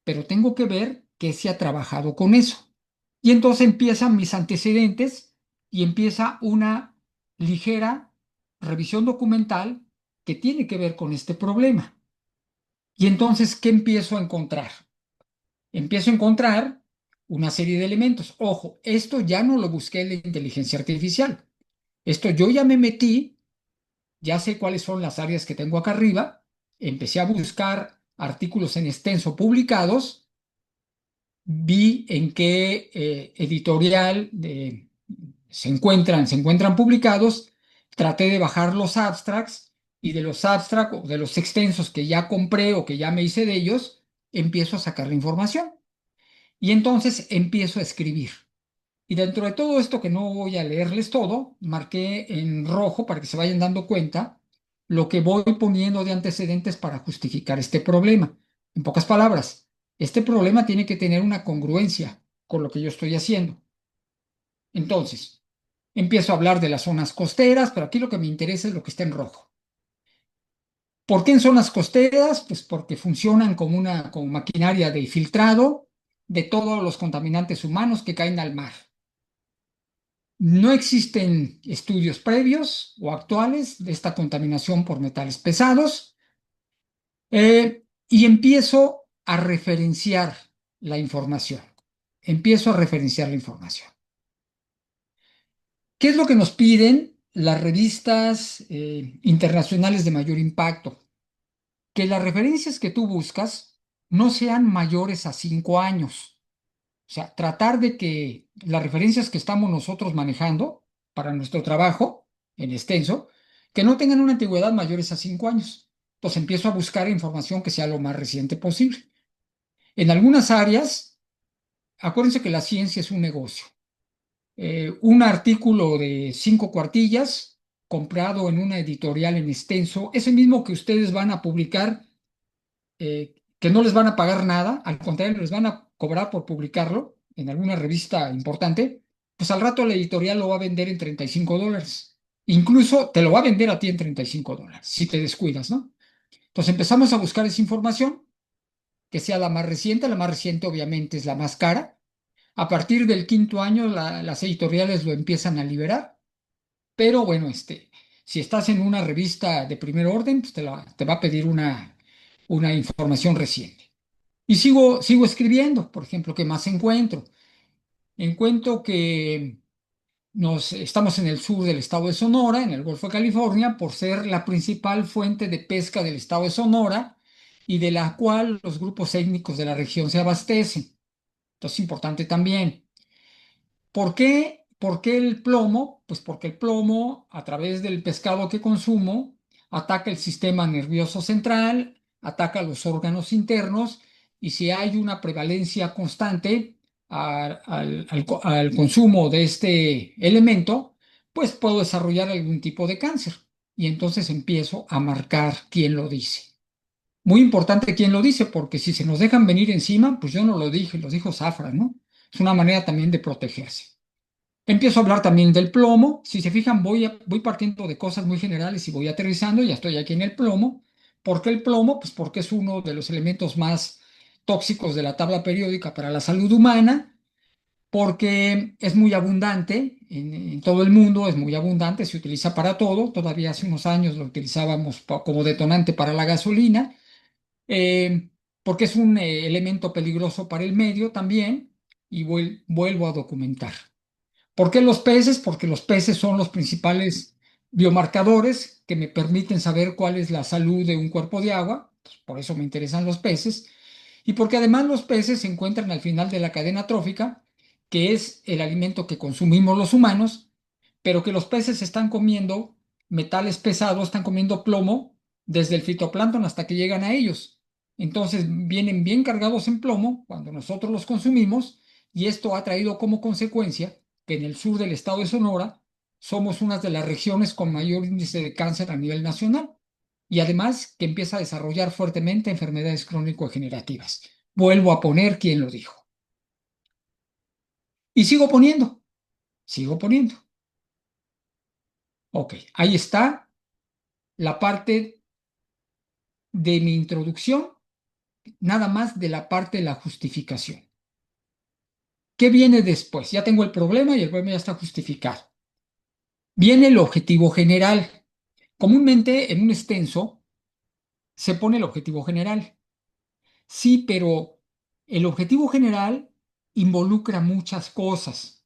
pero tengo que ver que se ha trabajado con eso. Y entonces empiezan mis antecedentes y empieza una ligera revisión documental que tiene que ver con este problema. Y entonces, ¿qué empiezo a encontrar? Empiezo a encontrar una serie de elementos. Ojo, esto ya no lo busqué en la inteligencia artificial. Esto yo ya me metí, ya sé cuáles son las áreas que tengo acá arriba, empecé a buscar artículos en extenso publicados, vi en qué editorial se encuentran publicados, traté de bajar los abstracts y de los abstracts o de los extensos que ya compré o que ya me hice de ellos, empiezo a sacar la información. Y entonces empiezo a escribir. Y dentro de todo esto, que no voy a leerles todo, marqué en rojo para que se vayan dando cuenta lo que voy poniendo de antecedentes para justificar este problema. En pocas palabras, este problema tiene que tener una congruencia con lo que yo estoy haciendo. Entonces, empiezo a hablar de las zonas costeras, pero aquí lo que me interesa es lo que está en rojo. ¿Por qué en zonas costeras? Pues porque funcionan como maquinaria de filtrado de todos los contaminantes humanos que caen al mar. No existen estudios previos o actuales de esta contaminación por metales pesados, y empiezo a referenciar la información. Empiezo a referenciar la información. ¿Qué es lo que nos piden las revistas internacionales de mayor impacto? Que las referencias que tú buscas no sean mayores a 5 años. O sea, tratar de que las referencias que estamos nosotros manejando para nuestro trabajo en extenso, que no tengan una antigüedad mayores a 5 años. Entonces empiezo a buscar información que sea lo más reciente posible. En algunas áreas, acuérdense que la ciencia es un negocio. Un artículo de 5 cuartillas comprado en una editorial en extenso, ese mismo que ustedes van a publicar, que no les van a pagar nada, al contrario, les van a cobrar por publicarlo en alguna revista importante, pues al rato la editorial lo va a vender en $35. Incluso te lo va a vender a ti en $35, si te descuidas, ¿no? Entonces empezamos a buscar esa información, que sea la más reciente obviamente es la más cara. A partir del quinto año las editoriales lo empiezan a liberar, pero bueno, si estás en una revista de primer orden, pues te va a pedir una información reciente. Y sigo escribiendo, por ejemplo, ¿qué más encuentro? Encuentro que estamos en el sur del estado de Sonora, en el Golfo de California, por ser la principal fuente de pesca del estado de Sonora y de la cual los grupos étnicos de la región se abastecen. Entonces, importante también. ¿Por qué el plomo? Pues porque el plomo, a través del pescado que consumo, ataca el sistema nervioso central, ataca los órganos internos, y si hay una prevalencia constante al consumo de este elemento, pues puedo desarrollar algún tipo de cáncer. Y entonces empiezo a marcar quién lo dice. Muy importante quién lo dice, porque si se nos dejan venir encima, pues yo no lo dije, lo dijo Zafra, ¿no? Es una manera también de protegerse. Empiezo a hablar también del plomo. Si se fijan, voy partiendo de cosas muy generales y voy aterrizando. Ya estoy aquí en el plomo. ¿Por qué el plomo? Pues porque es uno de los elementos más tóxicos de la tabla periódica para la salud humana, porque es muy abundante en todo el mundo, es muy abundante, se utiliza para todo. Todavía hace unos años lo utilizábamos como detonante para la gasolina, eh, porque es un elemento peligroso para el medio también, y vuelvo a documentar. ¿Por qué los peces? Porque los peces son los principales biomarcadores que me permiten saber cuál es la salud de un cuerpo de agua. Pues, por eso me interesan los peces. Y porque además los peces se encuentran al final de la cadena trófica, que es el alimento que consumimos los humanos, pero que los peces están comiendo metales pesados, están comiendo plomo desde el fitoplancton hasta que llegan a ellos. Entonces vienen bien cargados en plomo cuando nosotros los consumimos, y esto ha traído como consecuencia que en el sur del estado de Sonora somos una de las regiones con mayor índice de cáncer a nivel nacional, y además que empieza a desarrollar fuertemente enfermedades crónico-degenerativas. Vuelvo a poner quién lo dijo. Y sigo poniendo, sigo poniendo. Ok, ahí está. la parte de mi introducción, nada más de la parte de la justificación. ¿Qué viene después? Ya tengo el problema y el problema ya está justificado. Viene el objetivo general. Comúnmente en un extenso se pone el objetivo general. Sí, pero el objetivo general involucra muchas cosas.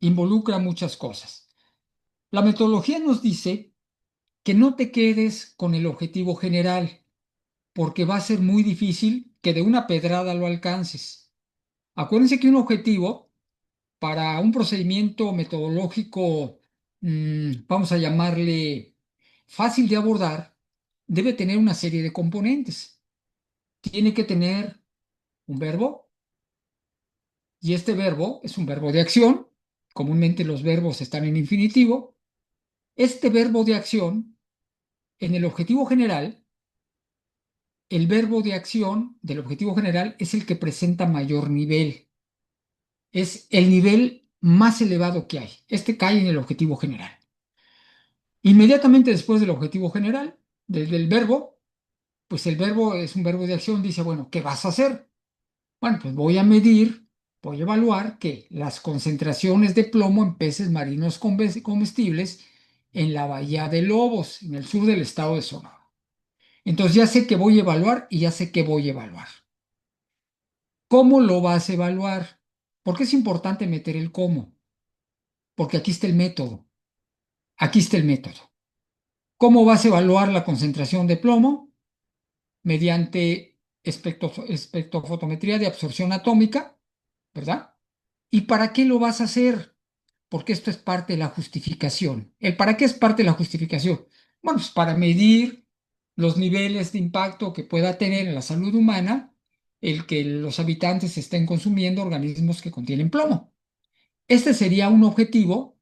Involucra muchas cosas. La metodología nos dice que no te quedes con el objetivo general, porque va a ser muy difícil que de una pedrada lo alcances. Acuérdense que un objetivo para un procedimiento metodológico, vamos a llamarle fácil de abordar, debe tener una serie de componentes. Tiene que tener un verbo, y este verbo es un verbo de acción. Comúnmente los verbos están en infinitivo. Este verbo de acción, en el objetivo general, el verbo de acción del objetivo general es el que presenta mayor nivel. Es el nivel más elevado que hay. Este cae en el objetivo general. Inmediatamente después del objetivo general, del verbo, pues el verbo es un verbo de acción, dice, bueno, ¿qué vas a hacer? Bueno, pues voy a medir, voy a evaluar que las concentraciones de plomo en peces marinos comestibles en la bahía de Lobos, en el sur del estado de Sonora. Entonces ya sé que voy a evaluar y ya sé que voy a evaluar. ¿Cómo lo vas a evaluar? ¿Por qué es importante meter el cómo? Porque aquí está el método. Aquí está el método. ¿Cómo vas a evaluar la concentración de plomo? Mediante espectrofotometría de absorción atómica, ¿verdad? ¿Y para qué lo vas a hacer? Porque esto es parte de la justificación. ¿El para qué es parte de la justificación? Bueno, pues para medir los niveles de impacto que pueda tener en la salud humana el que los habitantes estén consumiendo organismos que contienen plomo. Este sería un objetivo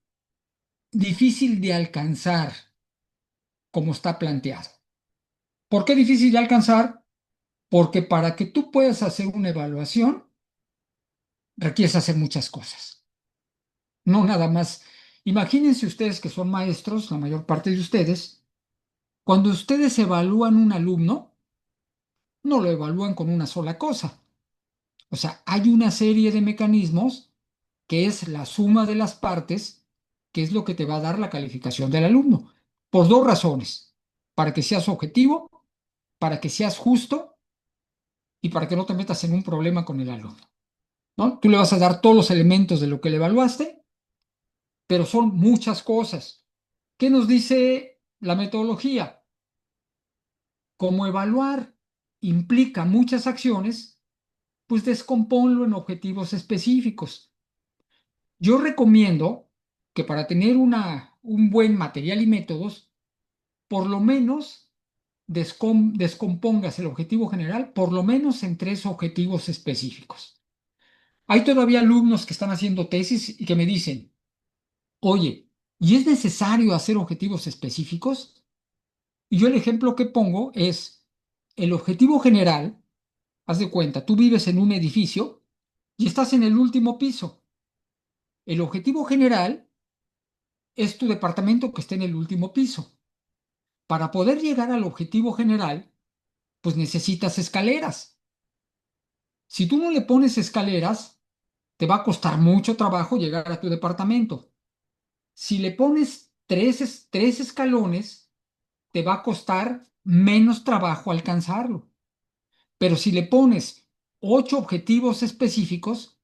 difícil de alcanzar, como está planteado. ¿Por qué difícil de alcanzar? Porque para que tú puedas hacer una evaluación, requieres hacer muchas cosas. No nada más. Imagínense ustedes que son maestros, la mayor parte de ustedes, cuando ustedes evalúan un alumno, no lo evalúan con una sola cosa. O sea, hay una serie de mecanismos que es la suma de las partes, que es lo que te va a dar la calificación del alumno. Por dos razones: para que seas objetivo, para que seas justo y para que no te metas en un problema con el alumno, ¿no? Tú le vas a dar todos los elementos de lo que le evaluaste, pero son muchas cosas. ¿Qué nos dice la metodología? Como evaluar implica muchas acciones, pues descomponlo en objetivos específicos. Yo recomiendo que para tener un buen material y métodos, por lo menos descompongas el objetivo general, por lo menos en tres objetivos específicos. Hay todavía alumnos que están haciendo tesis y que me dicen, oye, ¿y es necesario hacer objetivos específicos? Y yo el ejemplo que pongo es el objetivo general. Haz de cuenta, tú vives en un edificio y estás en el último piso. El objetivo general es tu departamento que esté en el último piso. Para poder llegar al objetivo general, pues necesitas escaleras. Si tú no le pones escaleras, te va a costar mucho trabajo llegar a tu departamento. Si le pones tres escalones, te va a costar menos trabajo alcanzarlo. Pero si le pones 8 objetivos específicos,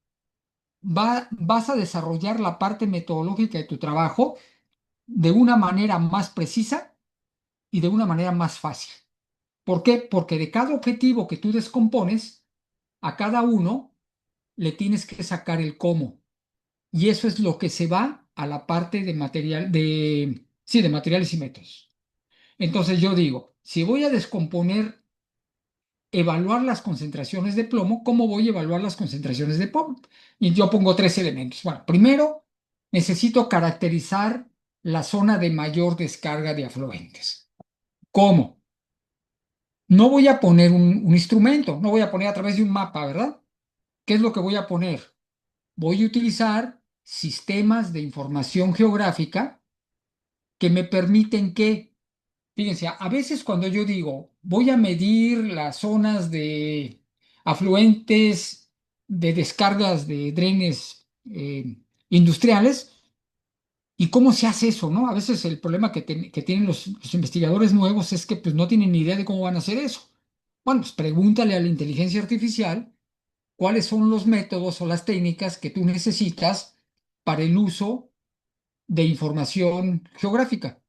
vas a desarrollar la parte metodológica de tu trabajo de una manera más precisa y de una manera más fácil. ¿Por qué? Porque de cada objetivo que tú descompones, a cada uno le tienes que sacar el cómo. Y eso es lo que se va a la parte de material, sí, de materiales y métodos. Entonces yo digo, si voy a descomponer, evaluar las concentraciones de plomo, ¿cómo voy a evaluar las concentraciones de plomo? Y yo pongo tres elementos. Bueno, primero, necesito caracterizar la zona de mayor descarga de afluentes. ¿Cómo? No voy a poner un instrumento, no voy a poner a través de un mapa, ¿verdad? ¿Qué es lo que voy a poner? Voy a utilizar sistemas de información geográfica que me permiten que Fíjense, a veces cuando yo digo voy a medir las zonas de afluentes de descargas de drenes industriales, ¿y cómo se hace eso, no? A veces el problema que tienen los investigadores nuevos es que pues, no tienen ni idea de cómo van a hacer eso. Bueno, pues pregúntale a la inteligencia artificial cuáles son los métodos o las técnicas que tú necesitas para el uso de información geográfica.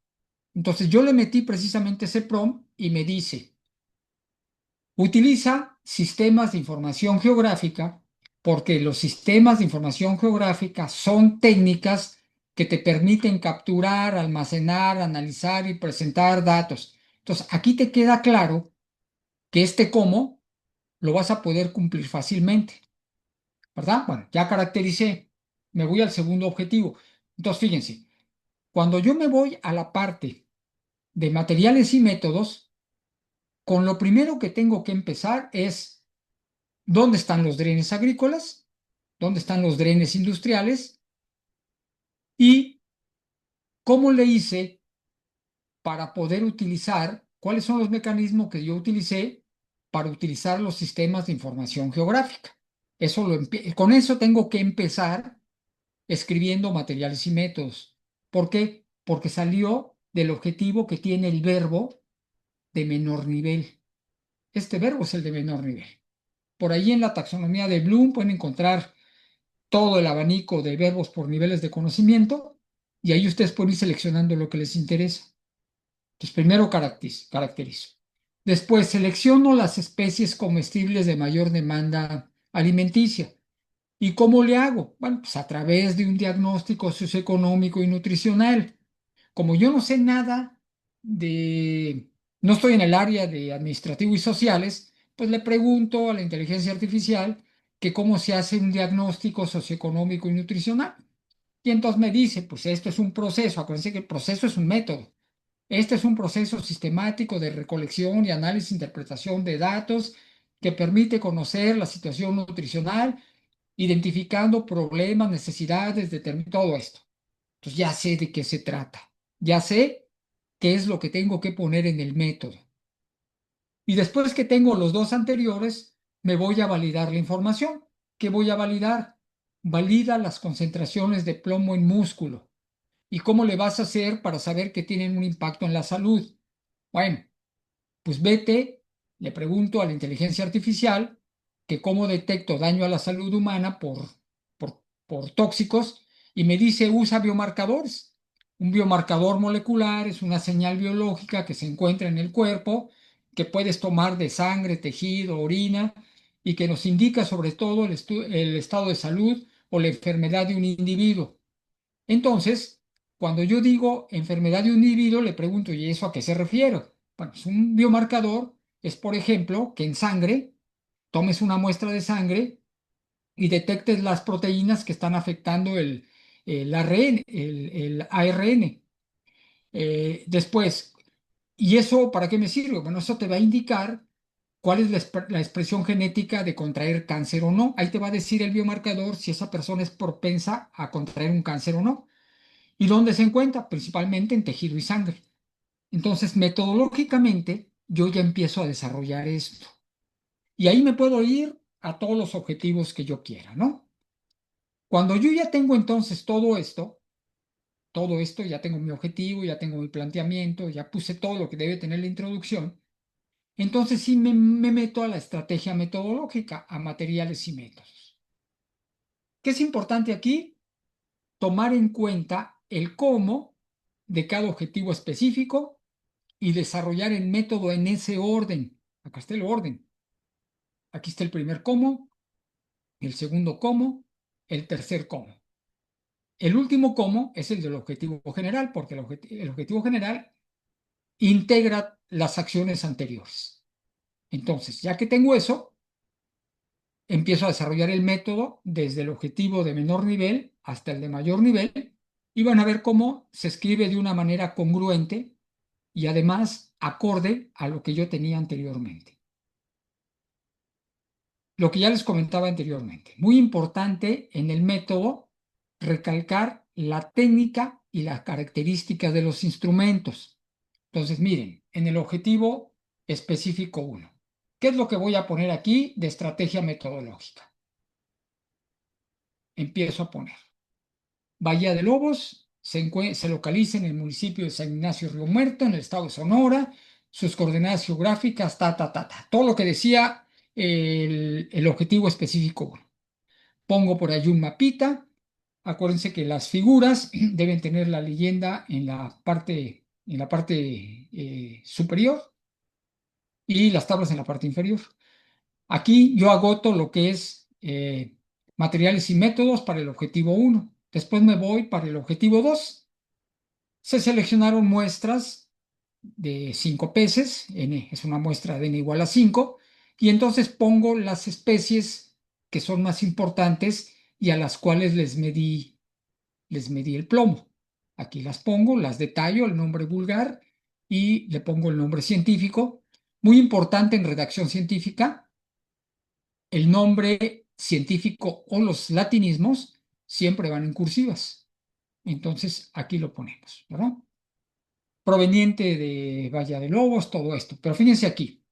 Entonces yo le metí precisamente ese prompt y me dice, utiliza sistemas de información geográfica porque los sistemas de información geográfica son técnicas que te permiten capturar, almacenar, analizar y presentar datos. Entonces aquí te queda claro que este cómo lo vas a poder cumplir fácilmente, ¿verdad? Bueno, ya caractericé, me voy al segundo objetivo. Entonces fíjense, cuando yo me voy a la parte de materiales y métodos, con lo primero que tengo que empezar es dónde están los drenes agrícolas, dónde están los drenes industriales y cómo le hice para poder utilizar, cuáles son los mecanismos que yo utilicé para utilizar los sistemas de información geográfica. Con eso tengo que empezar escribiendo materiales y métodos. ¿Por qué? Porque salió del objetivo que tiene el verbo de menor nivel. Este verbo es el de menor nivel. Por ahí en la taxonomía de Bloom pueden encontrar todo el abanico de verbos por niveles de conocimiento y ahí ustedes pueden ir seleccionando lo que les interesa. Entonces, primero caracterizo. Después, selecciono las especies comestibles de mayor demanda alimenticia. ¿Y cómo le hago? Bueno, pues a través de un diagnóstico socioeconómico y nutricional. Como yo no sé nada de, no estoy en el área de administrativo y sociales, pues le pregunto a la inteligencia artificial que cómo se hace un diagnóstico socioeconómico y nutricional. Y entonces me dice, pues esto es un proceso, acuérdense que el proceso es un método. Este es un proceso sistemático de recolección y análisis e interpretación de datos que permite conocer la situación nutricional, identificando problemas, necesidades, todo esto. Entonces ya sé de qué se trata. Ya sé qué es lo que tengo que poner en el método. Y después que tengo los dos anteriores, me voy a validar la información. ¿Qué voy a validar? Valida las concentraciones de plomo en músculo. ¿Y cómo le vas a hacer para saber que tienen un impacto en la salud? Bueno, pues vete, le pregunto a la inteligencia artificial que cómo detecto daño a la salud humana por tóxicos y me dice usa biomarcadores. Un biomarcador molecular es una señal biológica que se encuentra en el cuerpo, que puedes tomar de sangre, tejido, orina y que nos indica sobre todo el estado de salud o la enfermedad de un individuo. Entonces, cuando yo digo enfermedad de un individuo, le pregunto, ¿y eso a qué se refiere? Bueno, es un biomarcador, es por ejemplo que en sangre tomes una muestra de sangre y detectes las proteínas que están afectando el ARN, el ARN. Después, ¿y eso para qué me sirve? Bueno, eso te va a indicar cuál es la expresión genética de contraer cáncer o no. Ahí te va a decir el biomarcador si esa persona es propensa a contraer un cáncer o no. ¿Y dónde se encuentra? Principalmente en tejido y sangre. Entonces, metodológicamente, yo ya empiezo a desarrollar esto. Y ahí me puedo ir a todos los objetivos que yo quiera, ¿no? Cuando yo ya tengo entonces todo esto, ya tengo mi objetivo, ya tengo mi planteamiento, ya puse todo lo que debe tener la introducción, entonces sí me meto a la estrategia metodológica, a materiales y métodos. ¿Qué es importante aquí? Tomar en cuenta el cómo de cada objetivo específico y desarrollar el método en ese orden. Acá está el orden. Aquí está el primer cómo, el segundo cómo, el tercer cómo. El último cómo es el del objetivo general, porque el objetivo general integra las acciones anteriores. Entonces, ya que tengo eso, empiezo a desarrollar el método desde el objetivo de menor nivel hasta el de mayor nivel y van a ver cómo se escribe de una manera congruente y además acorde a lo que yo tenía anteriormente. Lo que ya les comentaba anteriormente, muy importante en el método recalcar la técnica y las características de los instrumentos. Entonces, miren, en el objetivo específico uno, ¿qué es lo que voy a poner aquí de estrategia metodológica? Empiezo a poner. Bahía de Lobos se localiza en el municipio de San Ignacio Río Muerto, en el estado de Sonora, sus coordenadas geográficas, todo lo que decía el objetivo específico uno. Pongo por ahí un mapita. Acuérdense que las figuras deben tener la leyenda en la parte superior y las tablas en la parte inferior. Aquí yo agoto lo que es materiales y métodos para el objetivo uno. Después me voy para el objetivo 2. Se seleccionaron muestras de 5 peces, N es una muestra de N igual a 5, y entonces pongo las especies que son más importantes y a las cuales les medí el plomo. Aquí las pongo, las detallo, el nombre vulgar y le pongo el nombre científico. Muy importante en redacción científica, el nombre científico o los latinismos siempre van en cursivas. Entonces aquí lo ponemos, ¿verdad? Proveniente de Valle de Lobos, todo esto. Pero fíjense aquí,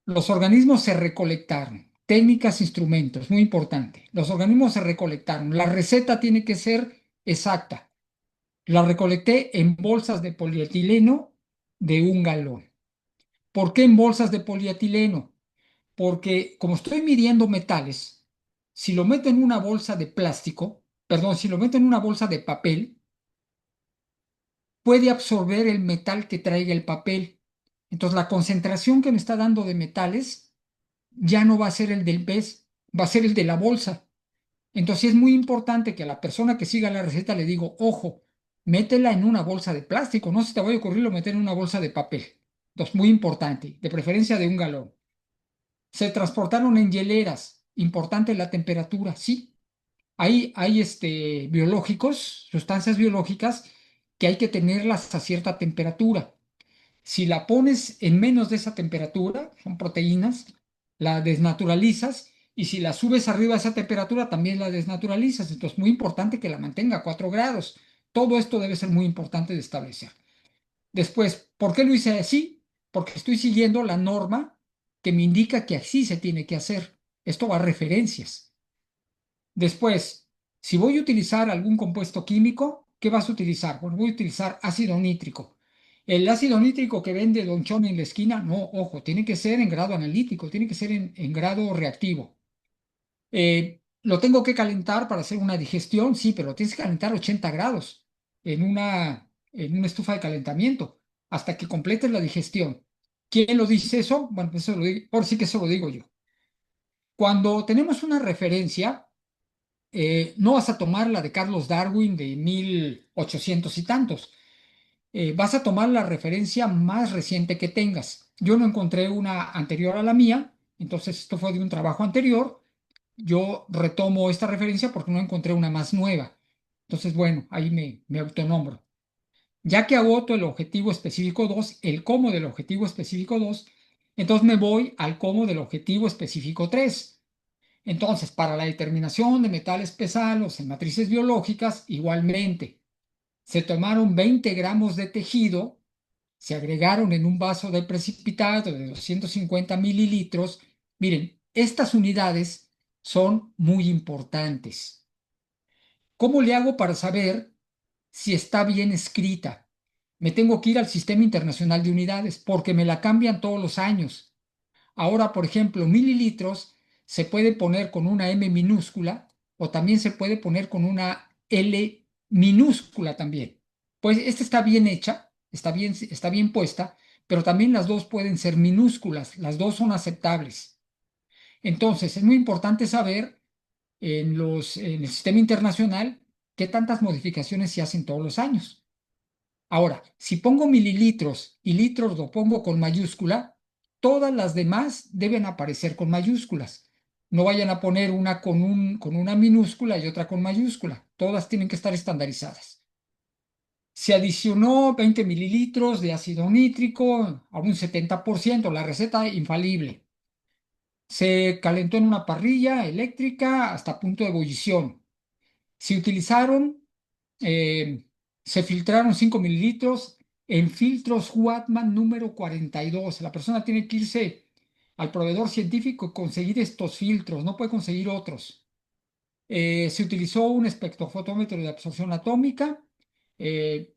los organismos se recolectaron, técnicas, instrumentos, muy importante. Los organismos se recolectaron, la receta tiene que ser exacta. La recolecté en bolsas de polietileno de 1 galón. ¿Por qué en bolsas de polietileno? Porque como estoy midiendo metales, si lo meto en una bolsa de plástico, perdón, si lo meto en una bolsa de papel, puede absorber el metal que traiga el papel. Entonces la concentración que me está dando de metales ya no va a ser el del pez, va a ser el de la bolsa. Entonces es muy importante que a la persona que siga la receta le digo, ojo, métela en una bolsa de plástico, no se te vaya a ocurrir lo meter en una bolsa de papel. Entonces, muy importante, de preferencia de 1 galón. Se transportaron en hieleras, importante la temperatura, sí. Hay biológicos, sustancias biológicas que hay que tenerlas a cierta temperatura. Si la pones en menos de esa temperatura, son proteínas, la desnaturalizas y si la subes arriba de esa temperatura también la desnaturalizas. Entonces, muy importante que la mantenga a 4 grados. Todo esto debe ser muy importante de establecer. Después, ¿por qué lo hice así? Porque estoy siguiendo la norma que me indica que así se tiene que hacer. Esto va a referencias. Después, si voy a utilizar algún compuesto químico, ¿qué vas a utilizar? Bueno, voy a utilizar ácido nítrico. El ácido nítrico que vende Don Chon en la esquina, no, ojo, tiene que ser en grado analítico, tiene que ser en grado reactivo. ¿Lo tengo que calentar para hacer una digestión? Sí, pero lo tienes que calentar a 80 grados en una estufa de calentamiento hasta que completes la digestión. ¿Quién lo dice eso? Bueno, pues eso lo digo, por sí que eso lo digo yo. Cuando tenemos una referencia, no vas a tomar la de Carlos Darwin de 1800 y tantos. Vas a tomar la referencia más reciente que tengas. Yo no encontré una anterior a la mía, entonces esto fue de un trabajo anterior. Yo retomo esta referencia porque no encontré una más nueva. Entonces, bueno, ahí me autonombro. Ya que agoto el objetivo específico 2, el cómo del objetivo específico 2, entonces me voy al cómo del objetivo específico 3. Entonces, para la determinación de metales pesados en matrices biológicas, igualmente, se tomaron 20 gramos de tejido, se agregaron en un vaso de precipitado de 250 mililitros. Miren, estas unidades son muy importantes. ¿Cómo le hago para saber si está bien escrita? Me tengo que ir al Sistema Internacional de Unidades porque me la cambian todos los años. Ahora, por ejemplo, mililitros se puede poner con una M minúscula o también se puede poner con una L minúscula también. Pues esta está bien hecha, está bien puesta, pero también las dos pueden ser minúsculas, las dos son aceptables. Entonces, es muy importante saber en el sistema internacional qué tantas modificaciones se hacen todos los años. Ahora, si pongo mililitros y litros lo pongo con mayúscula, todas las demás deben aparecer con mayúsculas. No vayan a poner una con una minúscula y otra con mayúscula. Todas tienen que estar estandarizadas. Se adicionó 20 mililitros de ácido nítrico a un 70%, la receta infalible. Se calentó en una parrilla eléctrica hasta punto de ebullición. Se utilizaron, eh, se filtraron 5 mililitros en filtros Huatman número 42. La persona tiene que irse al proveedor científico y conseguir estos filtros, no puede conseguir otros. Se utilizó un espectrofotómetro de absorción atómica eh,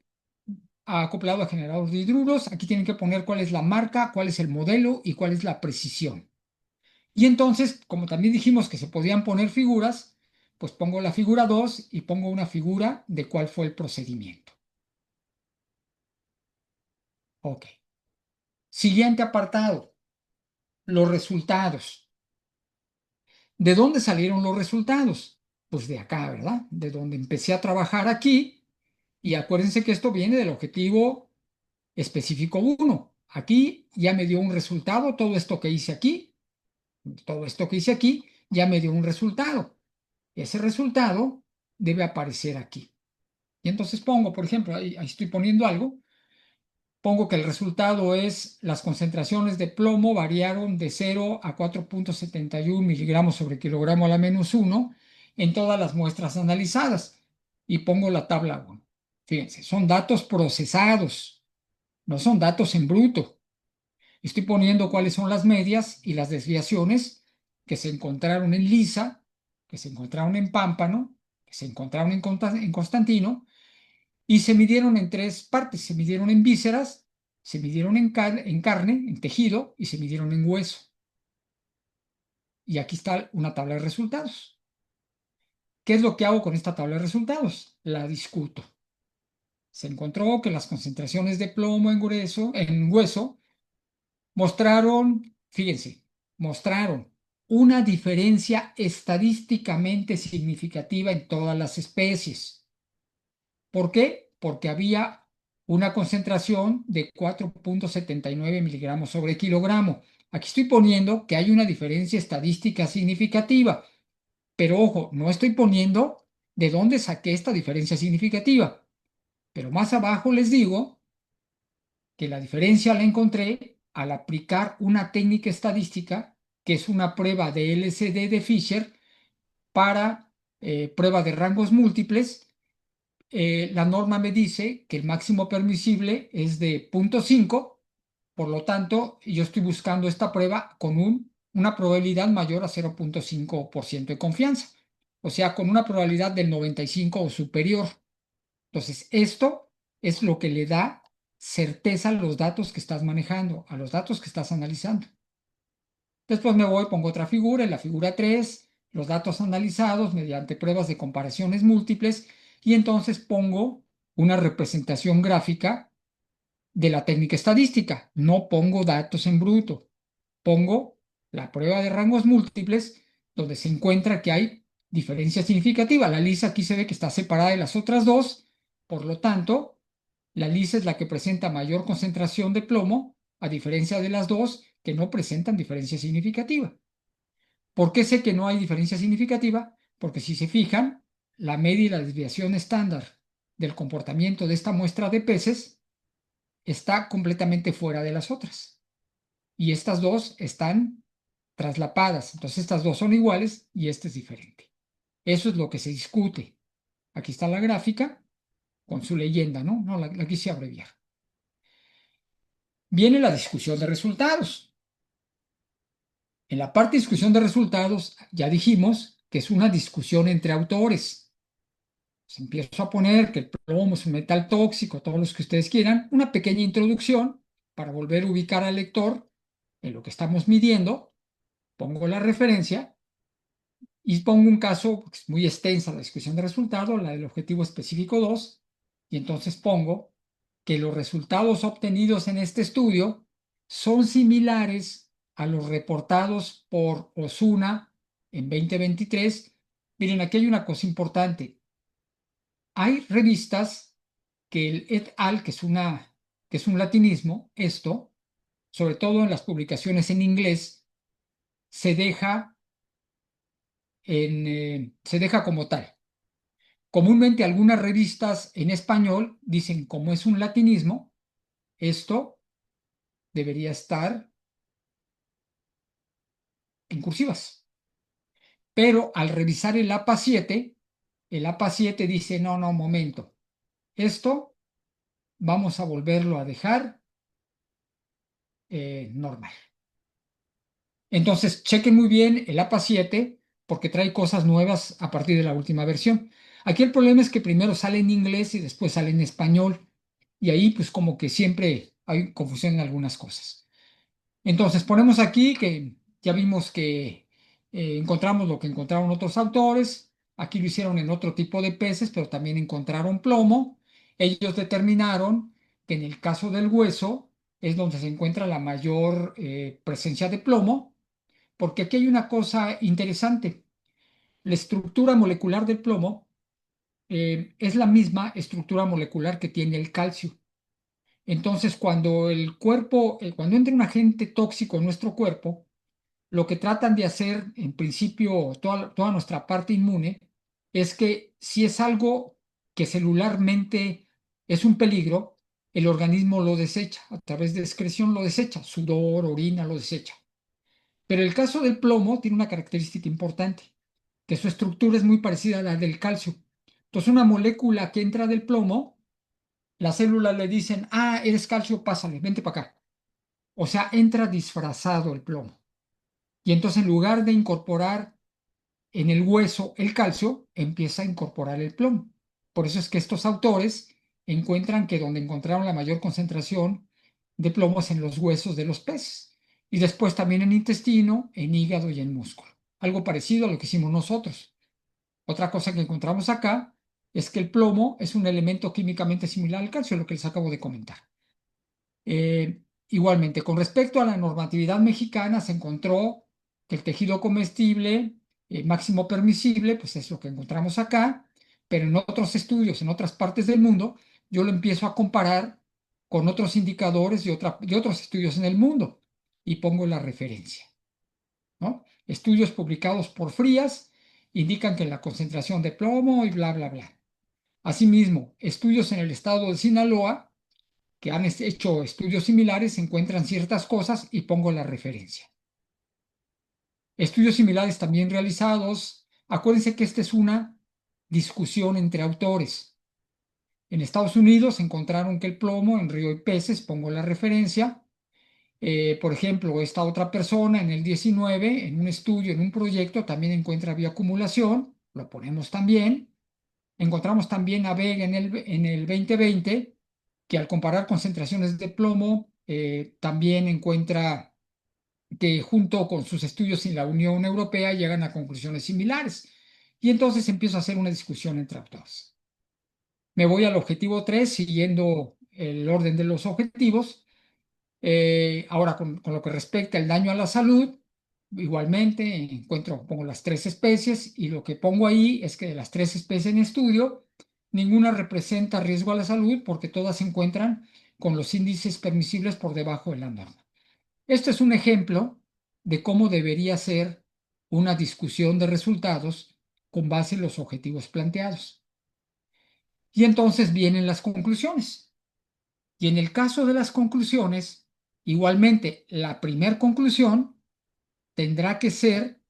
acoplado a generador de hidruros. Aquí tienen que poner cuál es la marca, cuál es el modelo y cuál es la precisión. Y entonces, como también dijimos que se podían poner figuras, pues pongo la figura 2 y pongo una figura de cuál fue el procedimiento. Ok. Siguiente apartado, los resultados. ¿De dónde salieron los resultados? Pues de acá, ¿verdad? De donde empecé a trabajar aquí. Y acuérdense que esto viene del objetivo específico 1. Aquí ya me dio un resultado, todo esto que hice aquí ya me dio un resultado. Ese resultado debe aparecer aquí. Y entonces pongo, por ejemplo, ahí estoy poniendo algo, pongo que el resultado es las concentraciones de plomo variaron de 0 a 4,71 miligramos sobre kilogramo a la -1 en todas las muestras analizadas. Y pongo la tabla 1. Fíjense, son datos procesados, no son datos en bruto. Estoy poniendo cuáles son las medias y las desviaciones que se encontraron en Lisa, que se encontraron en Pámpano, que se encontraron en Constantino, y se midieron en tres partes. Se midieron en vísceras, se midieron en carne, en tejido, y se midieron en hueso. Y aquí está una tabla de resultados. ¿Qué es lo que hago con esta tabla de resultados? La discuto. Se encontró que las concentraciones de plomo en hueso, mostraron, fíjense, mostraron una diferencia estadísticamente significativa en todas las especies. ¿Por qué? Porque había una concentración de 4,79 miligramos sobre kilogramo. Aquí estoy poniendo que hay una diferencia estadística significativa, pero ojo, no estoy poniendo de dónde saqué esta diferencia significativa. Pero más abajo les digo que la diferencia la encontré al aplicar una técnica estadística que es una prueba de LCD de Fisher para prueba de rangos múltiples. La norma me dice que el máximo permisible es de 0,5, por lo tanto, yo estoy buscando esta prueba con una probabilidad mayor a 0,5% de confianza, o sea, con una probabilidad del 95 o superior. Entonces, esto es lo que le da certeza a los datos que estás manejando, a los datos que estás analizando. Después me voy, pongo otra figura, en la figura 3, los datos analizados mediante pruebas de comparaciones múltiples, y entonces pongo una representación gráfica de la técnica estadística. No pongo datos en bruto, pongo la prueba de rangos múltiples donde se encuentra que hay diferencia significativa. La lisa aquí se ve que está separada de las otras dos, por lo tanto, la lisa es la que presenta mayor concentración de plomo, a diferencia de las dos que no presentan diferencia significativa. ¿Por qué sé que no hay diferencia significativa? Porque si se fijan, la media y la desviación estándar del comportamiento de esta muestra de peces está completamente fuera de las otras. Y estas dos están traslapadas. Entonces estas dos son iguales y este es diferente. Eso es lo que se discute. Aquí está la gráfica con su leyenda, ¿no? No, la quise abreviar. Viene la discusión de resultados. En la parte de discusión de resultados ya dijimos que es una discusión entre autores. Pues empiezo a poner que el plomo es un metal tóxico, todos los que ustedes quieran, una pequeña introducción para volver a ubicar al lector en lo que estamos midiendo, pongo la referencia y pongo un caso, porque es muy extensa la discusión de resultados, la del objetivo específico 2, y entonces pongo que los resultados obtenidos en este estudio son similares a los reportados por Osuna en 2023. Miren, aquí hay una cosa importante. Hay revistas que el et al, que es un latinismo, esto, sobre todo en las publicaciones en inglés, se deja, se deja como tal. Comúnmente algunas revistas en español dicen, como es un latinismo, esto debería estar en cursivas. Pero al revisar el APA 7 dice, no, no, momento, esto vamos a volverlo a dejar normal. Entonces, chequen muy bien el APA 7 porque trae cosas nuevas a partir de la última versión. Aquí el problema es que primero sale en inglés y después sale en español. Y ahí pues como que siempre hay confusión en algunas cosas. Entonces ponemos aquí que ya vimos que encontramos lo que encontraron otros autores. Aquí lo hicieron en otro tipo de peces, pero también encontraron plomo. Ellos determinaron que en el caso del hueso es donde se encuentra la mayor presencia de plomo, porque aquí hay una cosa interesante. La estructura molecular del plomo es la misma estructura molecular que tiene el calcio. Entonces, cuando el cuerpo, cuando entra un agente tóxico en nuestro cuerpo, lo que tratan de hacer, en principio, toda nuestra parte inmune, es que si es algo que celularmente es un peligro, el organismo lo desecha, a través de excreción lo desecha, sudor, orina, lo desecha. Pero el caso del plomo tiene una característica importante, que su estructura es muy parecida a la del calcio. Entonces, una molécula que entra del plomo, las células le dicen, ah, eres calcio, pásale, vente para acá. O sea, entra disfrazado el plomo. Y entonces, en lugar de incorporar en el hueso el calcio, empieza a incorporar el plomo. Por eso es que estos autores encuentran que donde encontraron la mayor concentración de plomo es en los huesos de los peces. Y después también en intestino, en hígado y en músculo. Algo parecido a lo que hicimos nosotros. Otra cosa que encontramos acá es que el plomo es un elemento químicamente similar al calcio, lo que les acabo de comentar. Igualmente, con respecto a la normatividad mexicana, se encontró que el tejido comestible máximo permisible, pues es lo que encontramos acá, pero en otros estudios, en otras partes del mundo, yo lo empiezo a comparar con otros indicadores de otros estudios en el mundo y pongo la referencia, ¿no? Estudios publicados por Frías indican que la concentración de plomo y bla, bla, bla. Asimismo, estudios en el estado de Sinaloa que han hecho estudios similares encuentran ciertas cosas y pongo la referencia. Estudios similares también realizados. Acuérdense que esta es una discusión entre autores. En Estados Unidos encontraron que el plomo en río y peces, pongo la referencia. Por ejemplo, esta otra persona en el 19, en un estudio, en un proyecto, también encuentra bioacumulación, lo ponemos también. Encontramos también a Vega en el 2020 que al comparar concentraciones de plomo, también encuentra que junto con sus estudios en la Unión Europea llegan a conclusiones similares. Y entonces empiezo a hacer una discusión entre autores. Me voy al objetivo 3 siguiendo el orden de los objetivos. Ahora, con lo que respecta al daño a la salud, igualmente pongo las tres especies y lo que pongo ahí es que de las tres especies en estudio, ninguna representa riesgo a la salud porque todas se encuentran con los índices permisibles por debajo de la norma. Este es un ejemplo de cómo debería ser una discusión de resultados con base en los objetivos planteados. Y entonces vienen las conclusiones. Y en el caso de las conclusiones, igualmente, la primera conclusión tendrá que ser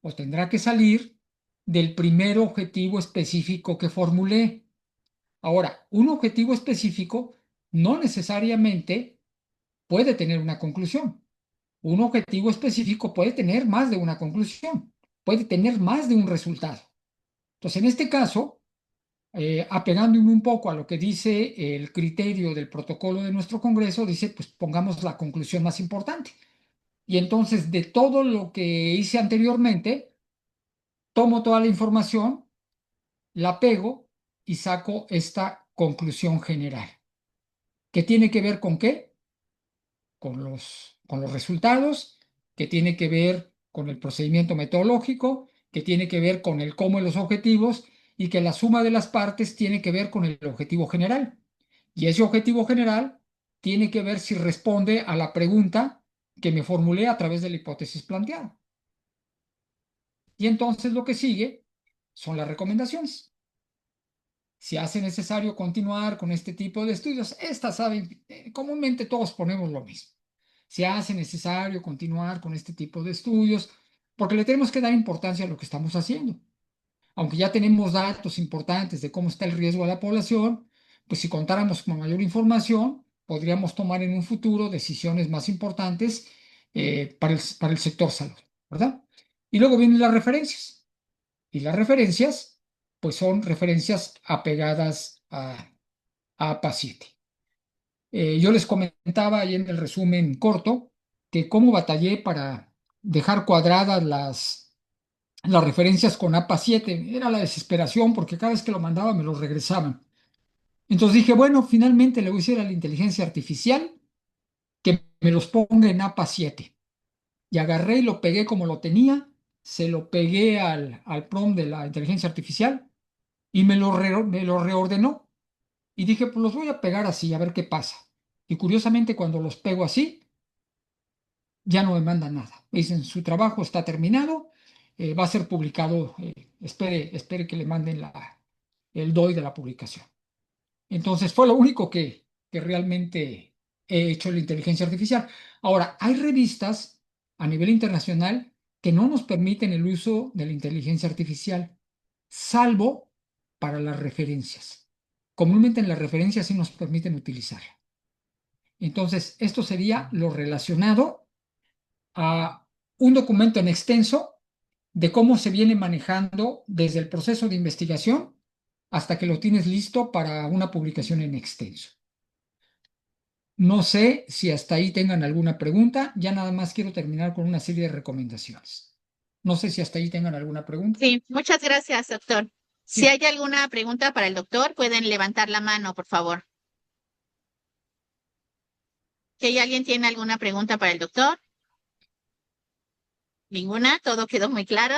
o tendrá que salir del primer objetivo específico que formulé. Ahora, un objetivo específico no necesariamente puede tener una conclusión. Un objetivo específico puede tener más de una conclusión, puede tener más de un resultado. Entonces, en este caso, apegándome un poco a lo que dice el criterio del protocolo de nuestro Congreso, dice, pues pongamos la conclusión más importante. Y entonces, de todo lo que hice anteriormente, tomo toda la información, la pego y saco esta conclusión general. ¿Qué tiene que ver con qué? Con los resultados, que tiene que ver con el procedimiento metodológico, que tiene que ver con el cómo y los objetivos, y que la suma de las partes tiene que ver con el objetivo general. Y ese objetivo general tiene que ver si responde a la pregunta que me formulé a través de la hipótesis planteada. Y entonces lo que sigue son las recomendaciones. Si hace necesario continuar con este tipo de estudios, estas saben, comúnmente todos ponemos lo mismo. Si hace necesario continuar con este tipo de estudios, porque le tenemos que dar importancia a lo que estamos haciendo. Aunque ya tenemos datos importantes de cómo está el riesgo a la población, pues si contáramos con mayor información, podríamos tomar en un futuro decisiones más importantes para el sector salud, ¿verdad? Y luego vienen las referencias. Y las referencias, pues son referencias apegadas a APA 7. Yo les comentaba ahí en el resumen corto que cómo batallé para dejar cuadradas las referencias con APA 7. Era la desesperación porque cada vez que lo mandaba me lo regresaban. Entonces dije, bueno, finalmente le voy a decir a la inteligencia artificial que me los ponga en APA 7. Y agarré y lo pegué como lo tenía, se lo pegué al prompt de la inteligencia artificial y me lo reordenó. Y dije, pues los voy a pegar así, a ver qué pasa. Y curiosamente, cuando los pego así, ya no me mandan nada. Me dicen, su trabajo está terminado, va a ser publicado, espere que le manden el DOI de la publicación. Entonces fue lo único que realmente he hecho en la inteligencia artificial. Ahora, hay revistas a nivel internacional que no nos permiten el uso de la inteligencia artificial, salvo para las referencias. Comúnmente en las referencias sí nos permiten utilizarla. Entonces, esto sería lo relacionado a un documento en extenso de cómo se viene manejando desde el proceso de investigación hasta que lo tienes listo para una publicación en extenso. No sé si hasta ahí tengan alguna pregunta. Ya nada más quiero terminar con una serie de recomendaciones. No sé si hasta ahí tengan alguna pregunta. Sí, muchas gracias, doctor. Si Sí, hay alguna pregunta para el doctor, pueden levantar la mano, por favor. ¿Que alguien tiene alguna pregunta para el doctor? Ninguna, todo quedó muy claro.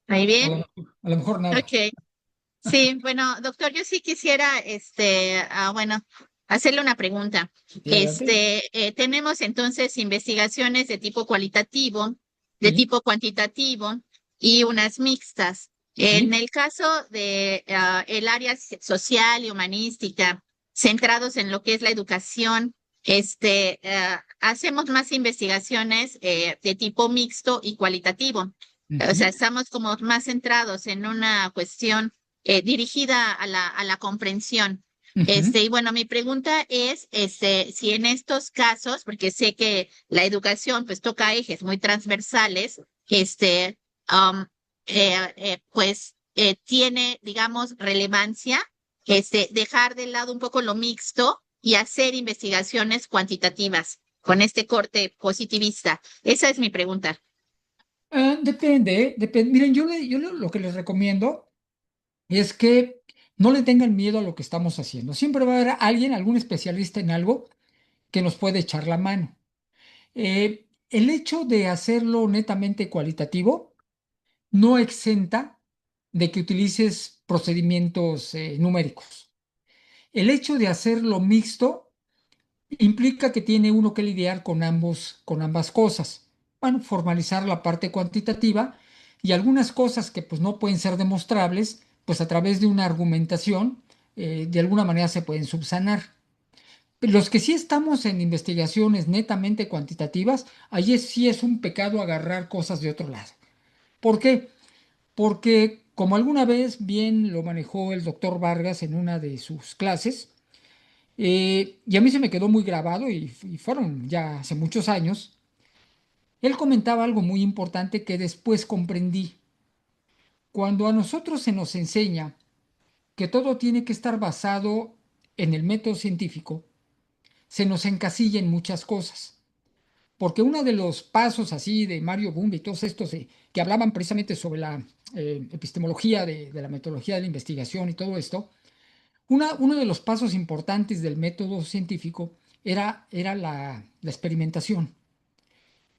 Muy bien. a lo mejor nada. Ok. Sí, bueno, doctor, yo sí quisiera, bueno, hacerle una pregunta. Sí, adelante. Tenemos entonces investigaciones de tipo cualitativo, de Sí, tipo cuantitativo y unas mixtas. En sí. el caso de el área social y humanística, centrados en lo que es la educación, hacemos más investigaciones de tipo mixto y cualitativo. O sea, Ujú, estamos como más centrados en una cuestión dirigida a la comprensión. ujú. Y bueno, mi pregunta es, si en estos casos, porque sé que la educación pues toca ejes muy transversales, um, tiene, digamos, relevancia, dejar de lado un poco lo mixto y hacer investigaciones cuantitativas con este corte positivista. Esa es mi pregunta. Depende, depende. Miren, lo que les recomiendo es que no le tengan miedo a lo que estamos haciendo. Siempre va a haber alguien, algún especialista en algo que nos puede echar la mano. El hecho de hacerlo netamente cualitativo no exenta de que utilices procedimientos numéricos. El hecho de hacerlo mixto implica que tiene uno que lidiar con ambas cosas. Bueno, formalizar la parte cuantitativa y algunas cosas que pues no pueden ser demostrables, pues a través de una argumentación, de alguna manera se pueden subsanar. Los que sí estamos en investigaciones netamente cuantitativas, allí sí es un pecado agarrar cosas de otro lado. ¿Por qué? Porque como alguna vez bien lo manejó el doctor Vargas en una de sus clases, y a mí se me quedó muy grabado y fueron ya hace muchos años, él comentaba algo muy importante que después comprendí. Cuando a nosotros se nos enseña que todo tiene que estar basado en el método científico, se nos encasilla en muchas cosas. Porque uno de los pasos así de Mario Bunge y todos estos que hablaban precisamente sobre la epistemología de la metodología de la investigación y todo esto, uno de los pasos importantes del método científico era la experimentación.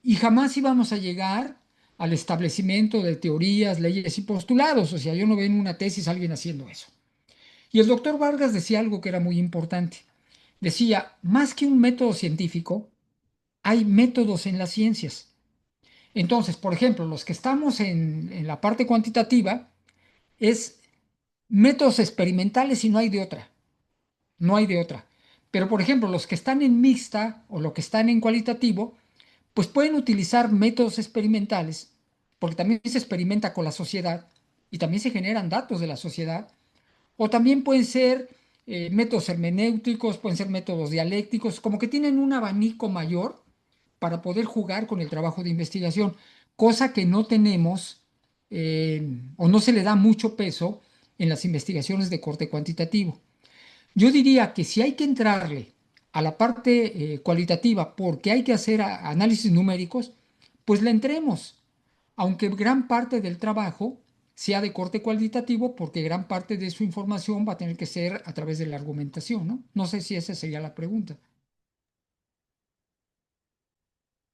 Y jamás íbamos a llegar al establecimiento de teorías, leyes y postulados. O sea, yo no veo en una tesis a alguien haciendo eso. Y el doctor Vargas decía algo que era muy importante. Decía, más que un método científico, hay métodos en las ciencias. Entonces, por ejemplo, los que estamos en la parte cuantitativa es métodos experimentales y no hay de otra. No hay de otra. Pero, por ejemplo, los que están en mixta o los que están en cualitativo, pues pueden utilizar métodos experimentales, porque también se experimenta con la sociedad y también se generan datos de la sociedad, O también pueden ser métodos hermenéuticos, pueden ser métodos dialécticos, como que tienen un abanico mayor para poder jugar con el trabajo de investigación, cosa que no tenemos o no se le da mucho peso en las investigaciones de corte cuantitativo. Yo diría que si hay que entrarle a la parte cualitativa porque hay que hacer análisis numéricos, pues le entremos, aunque gran parte del trabajo sea de corte cualitativo, porque gran parte de su información va a tener que ser a través de la argumentación, ¿no? No sé si esa sería la pregunta.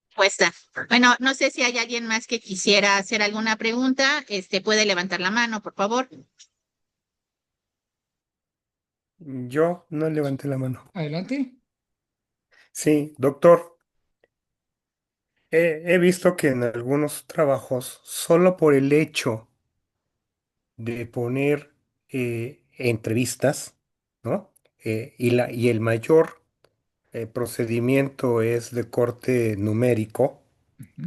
Respuesta. Bueno, no sé si hay alguien más que quisiera hacer alguna pregunta. Puede levantar la mano, por favor. Yo no levanté la mano. Adelante. Sí, doctor, he visto que en algunos trabajos, solo por el hecho de poner entrevistas, ¿no? Y el mayor procedimiento es de corte numérico, Ujú,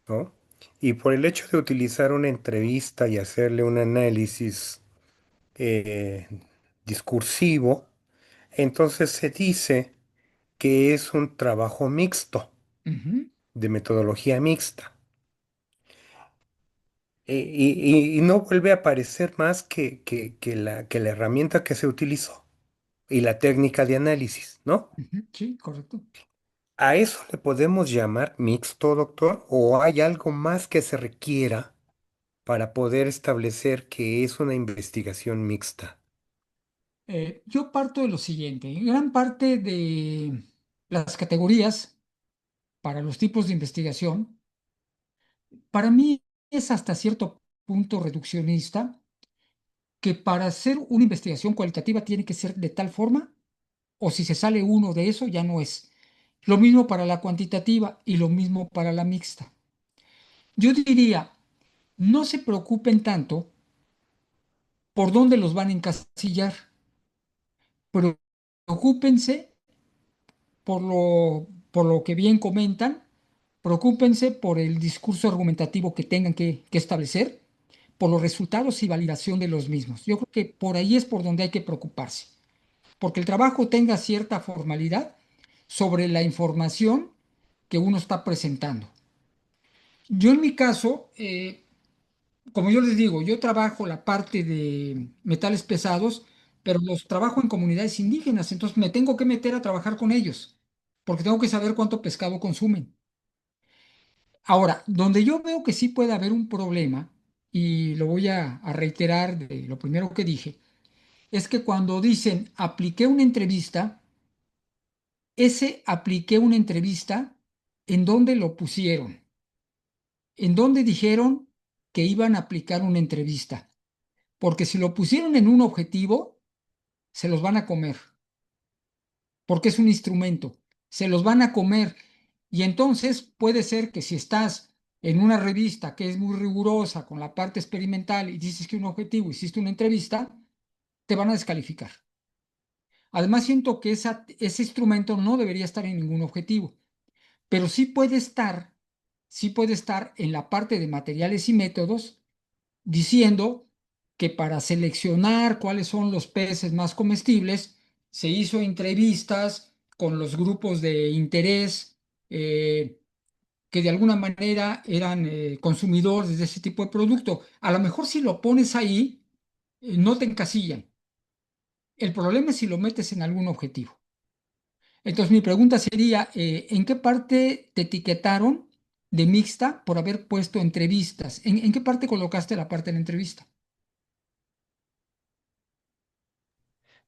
¿no? Y por el hecho de utilizar una entrevista y hacerle un análisis eh, discursivo, entonces se dice que es un trabajo mixto, ujú, de metodología mixta. Y no vuelve a aparecer más que la herramienta que se utilizó y la técnica de análisis, ¿no? ujú. Sí, correcto. ¿A eso le podemos llamar mixto, doctor? ¿O hay algo más que se requiera para poder establecer que es una investigación mixta? Yo parto de lo siguiente. Gran parte de las categorías para los tipos de investigación, para mí es hasta cierto punto reduccionista, que para hacer una investigación cualitativa tiene que ser de tal forma, o si se sale uno de eso, ya no es. Lo mismo para la cuantitativa y lo mismo para la mixta. Yo diría, no se preocupen tanto por dónde los van a encasillar, pero preocúpense por lo que bien comentan, preocúpense por el discurso argumentativo que tengan que establecer, por los resultados y validación de los mismos. Yo creo que por ahí es por donde hay que preocuparse, porque el trabajo tenga cierta formalidad sobre la información que uno está presentando. Yo en mi caso, como yo les digo, yo trabajo la parte de metales pesados, pero los trabajo en comunidades indígenas, entonces me tengo que meter a trabajar con ellos, porque tengo que saber cuánto pescado consumen. Ahora, donde yo veo que sí puede haber un problema, y lo voy a reiterar de lo primero que dije, es que cuando dicen apliqué una entrevista, ese apliqué una entrevista, ¿en dónde lo pusieron? ¿En dónde dijeron que iban a aplicar una entrevista? Porque si lo pusieron en un objetivo, se los van a comer, porque es un instrumento, se los van a comer. Y entonces puede ser que si estás en una revista que es muy rigurosa con la parte experimental y dices que un objetivo, hiciste una entrevista, te van a descalificar. Además, siento que ese instrumento no debería estar en ningún objetivo, pero sí puede estar en la parte de materiales y métodos diciendo que para seleccionar cuáles son los peces más comestibles, se hizo entrevistas con los grupos de interés que de alguna manera eran consumidores de ese tipo de producto. A lo mejor si lo pones ahí, no te encasillan. El problema es si lo metes en algún objetivo. Entonces mi pregunta sería, ¿en qué parte te etiquetaron de mixta por haber puesto entrevistas? En qué parte colocaste la parte de la entrevista?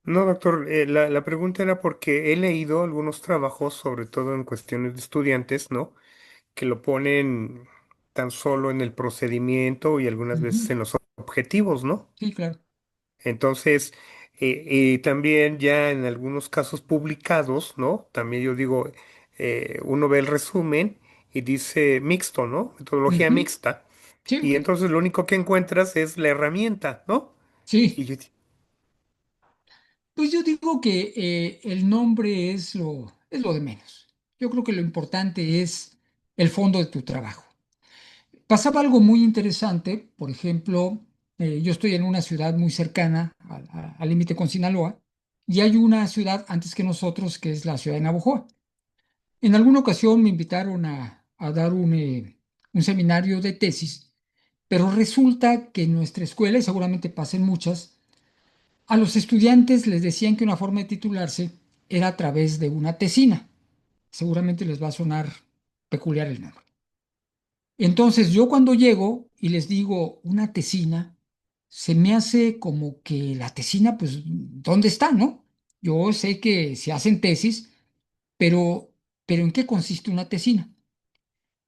No, doctor, la pregunta era porque he leído algunos trabajos, sobre todo en cuestiones de estudiantes, ¿no? Que lo ponen tan solo en el procedimiento y algunas veces Ujú. en los objetivos, ¿no? Sí, claro. Entonces, y también ya en algunos casos publicados, ¿no? También yo digo, uno ve el resumen y dice mixto, ¿no? Metodología Ujú. mixta. Sí, Y entonces lo único que encuentras es la herramienta, ¿no? Y sí. yo, Pues yo digo que el nombre es lo de menos. Yo creo que lo importante es el fondo de tu trabajo. Pasaba algo muy interesante, por ejemplo, Yo estoy en una ciudad muy cercana al límite con Sinaloa y hay una ciudad antes que nosotros que es la ciudad de Navojoa. En alguna ocasión me invitaron a dar un seminario de tesis, pero resulta que en nuestra escuela, y seguramente pasen muchas, a los estudiantes les decían que una forma de titularse era a través de una tesina. Seguramente les va a sonar peculiar el nombre. Entonces yo cuando llego y les digo una tesina, se me hace como que la tesina, pues, ¿dónde está, no? Yo sé que se hacen tesis, pero ¿en qué consiste una tesina?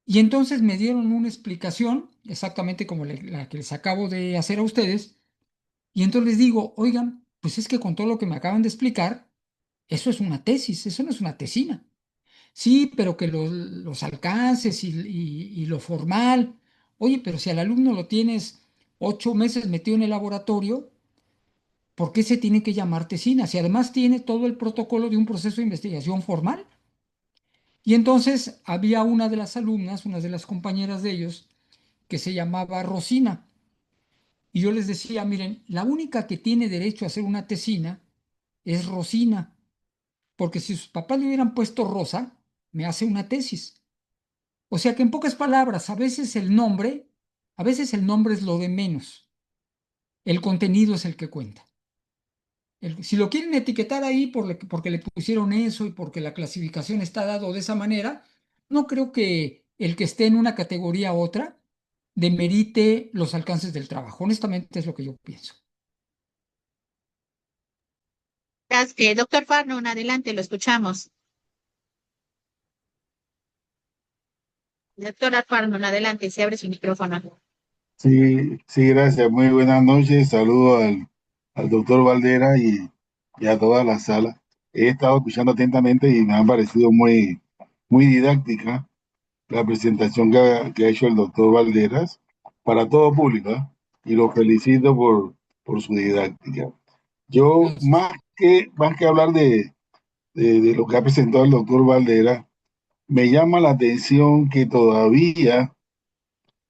Y entonces me dieron una explicación, exactamente como la que les acabo de hacer a ustedes, y entonces les digo, oigan, pues es que con todo lo que me acaban de explicar, eso es una tesis, eso no es una tesina. Sí, pero que los alcances y lo formal. Oye, pero si al alumno lo tienes 8 meses metido en el laboratorio, ¿por qué se tiene que llamar tesina? Si además tiene todo el protocolo de un proceso de investigación formal. Y entonces había una de las alumnas, una de las compañeras de ellos, que se llamaba Rosina. Y yo les decía, miren, la única que tiene derecho a hacer una tesina es Rosina, porque si sus papás le hubieran puesto Rosa, me hace una tesis. O sea que en pocas palabras, a veces el nombre es lo de menos, el contenido es el que cuenta. Si lo quieren etiquetar ahí porque le pusieron eso y porque la clasificación está dado de esa manera, no creo que el que esté en una categoría u otra demerite los alcances del trabajo. Honestamente es lo que yo pienso. Doctor Farnon, adelante, lo escuchamos. Doctora Farnon, adelante, se abre su micrófono. Sí, sí, gracias. Muy buenas noches. Saludo al doctor Valdera y a toda la sala. He estado escuchando atentamente y me ha parecido muy didáctica la presentación que ha hecho el doctor Valderas para todo público, ¿eh? Y lo felicito por su didáctica. Yo, Gracias. más que hablar de lo que ha presentado el doctor Valdera, me llama la atención que todavía